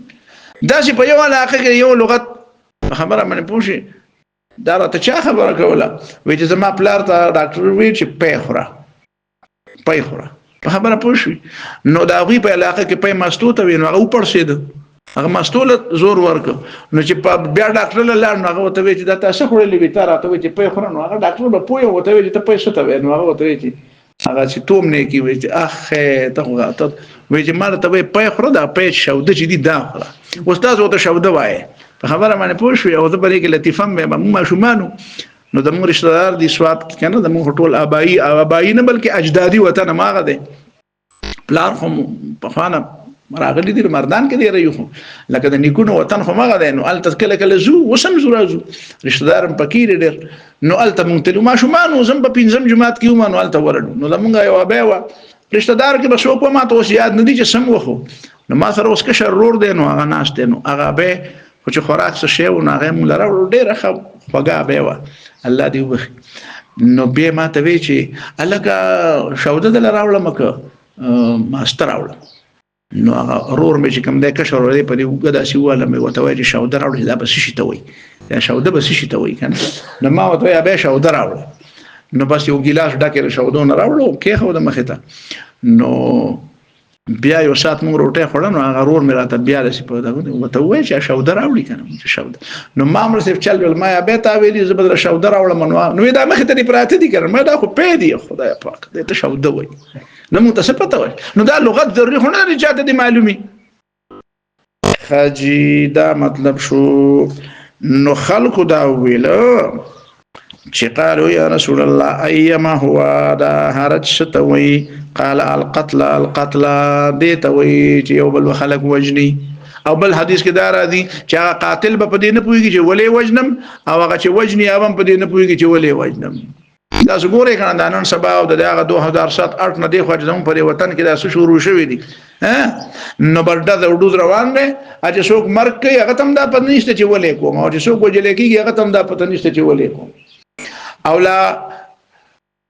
دا چې په یو علاقه کې یو لغت خبره باندې پوښي دا راته چا خبره کوله وایي چې زما پلار ته ډاکټر وایي چې پی خوره خبره پوښي نو دا غوي په علاقه کې پی مستو ته ویني هغه پړسید هغه مستو له زور ورک نو چې په بیا ډاکټر له لاړ نو هغه ته وایي چې دا تاسو خورلې وي تر راته وایي چې پی خوره نو هغه ډاکټر به پوي وته وایي چې ته پیسې ته وایي نو هغه ته وایي چې هغه چې توم نه کی وایي چې اخ ته وایي چې مال ته وایي پی خوره دا پی شاوده چې دي دا خوره استاد وته شاوده وایي په خبره باندې پوه شو او د پرې کې لطیفم به ما شومانو نو د موږ رشتہ دار دي سواد کنه د موږ ټول ابایی نه بلکې اجدادي وطن ماغه دي پلار خو په خانه راغلي دي مردان کې دی رايو لکه د نیکونو وطن خو ماغه دي نو ال تذکله کله زو وسم زو رازو رشتہ دار پکې ډېر نو ال ته مونږ ته ما شومانو زم په پنځم جماعت کې ومنو ال ته ورډو نو د مونږ یو اباوا رشتہ دار کې بس په ما ته یاد نه دي چې سم وخو نو ما سره اوس کې شرور دی نو هغه ناش دی نو هغه به خو چې خوراک څه شی و نو هغه مونږ لره ډېر خوږه به و الله دې وبخي نو به ما ته وی چې الګه شاوده دل راوړم که ماستر راوړم نو هغه رور مې چې کوم د کشر ورې په دې وګدا سی واله مې وته وی چې شاوده راوړل دا بس شي ته وی دا شاوده بس شي ته وی کنه نو ما وته یا به شاوده راوړل نو بس یو ګلاس ډکه شاوده نه راوړل کې خو د مخه ته نو بیا یو سات مونږ روټه خوړم نو هغه رور مې راته بیا رسې په دغه وته وای چې شاوده راوړي کنه چې شاوده نو ما مر صرف چل ول ما به تا ویلي زبر شاوده راوړم نو دا مخ ته پراته دي کړم ما دا خو په دی خدای پاک دې ته شاوده وای نو مونږ ته څه پته وای نو دا لغت ضروري خو نه رجاته دي معلومي حاجی دا مطلب شو نو خلق دا ویل چې قالوا یا رسول الله ايما هو دا هرج شتوي قال القتل دې ته وی چې یو بل خلق وجني او بل حدیث کې دا راځي چې هغه قاتل به په دې نه پوهیږي چې ولې وجنم او هغه چې وجني هغه په دې نه پوهیږي چې ولې وجنم. دا څنګه کنه دا نن سبا او دغه 2007 نه دی خو زموږ په وطن کې دا شروع شوی دي نو بردا د وډوز روان دي چې څوک مرګ کوي هغه تم دا پته نشته چې ولې کوم او چې څوک وجلې کیږي هغه تم دا پته نشته چې ولې کوم. او لا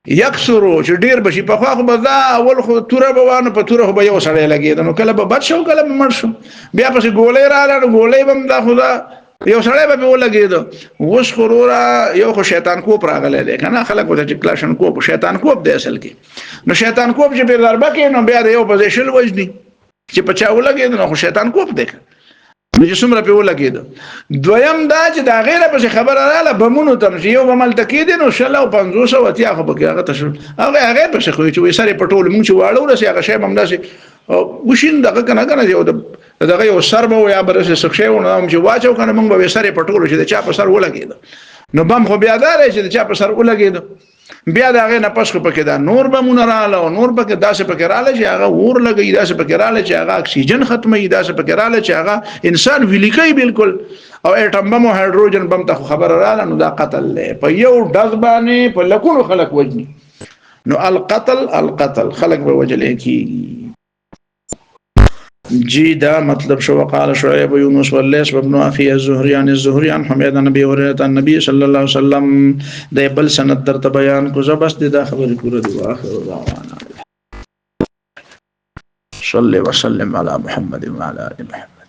یکسرو چې ډیر بشي په خو به دا اول خو توره بوانه په توره به یو سړی لګید نو کله به بد شو کله به مړ شو بیا پس ګولې رااله ګولې بم دا خدا یو سړی به ولګید وس خورورا یو خو شیطان کوپ راغله ده کنه خلک وته چې کلاشن کوپ شیطان کوپ دی اصل کې نو شیطان کوپ چې په ضربه کې نو بیا د یو پوزیشن وجني چې په چا ولګید نو خو شیطان کوپ دی نو چې څومره په ولګید. دویم دا چې دا غیره په خبره رااله بمونو تم چې یو بمل تکید نو شل او 500 وتی هغه به هغه تاسو هغه په خو چې وې سره پټول مونږ چې واړو رسې هغه شی بم داسې وشین دغه کنه یو دغه یو سر به یا برسه سخشه و نو چې واچو کنه مونږ به سره پټول چې چا په سر ولګید نو بم خو بیا دار چې چا په سر ولګید بیا دغه نه پښ په کې دا نور بمونه رااله او نور پکې داسې پکې رااله چې هغه ور لګي داسې پکې رااله چې هغه اکسیجن ختمي داسې پکې رااله چې هغه انسان ویلیکي بالکل او اټم بم او هایدروجن بم ته خبر رااله نو دا قتل په یو دغ باندې په لکونو خلق وجني نو القتل خلق به وجلې کی جی دا مطلب شو. وقال شعيب يونس والليث وابن اخي الزهري عن الزهري عن حميد عن ابي هريره النبي صلى الله عليه وسلم د بل سند در بیان کو زبست دا خبر پورا دی. واخر دعوانا صلی وسلم علی محمد وعلى ال محمد.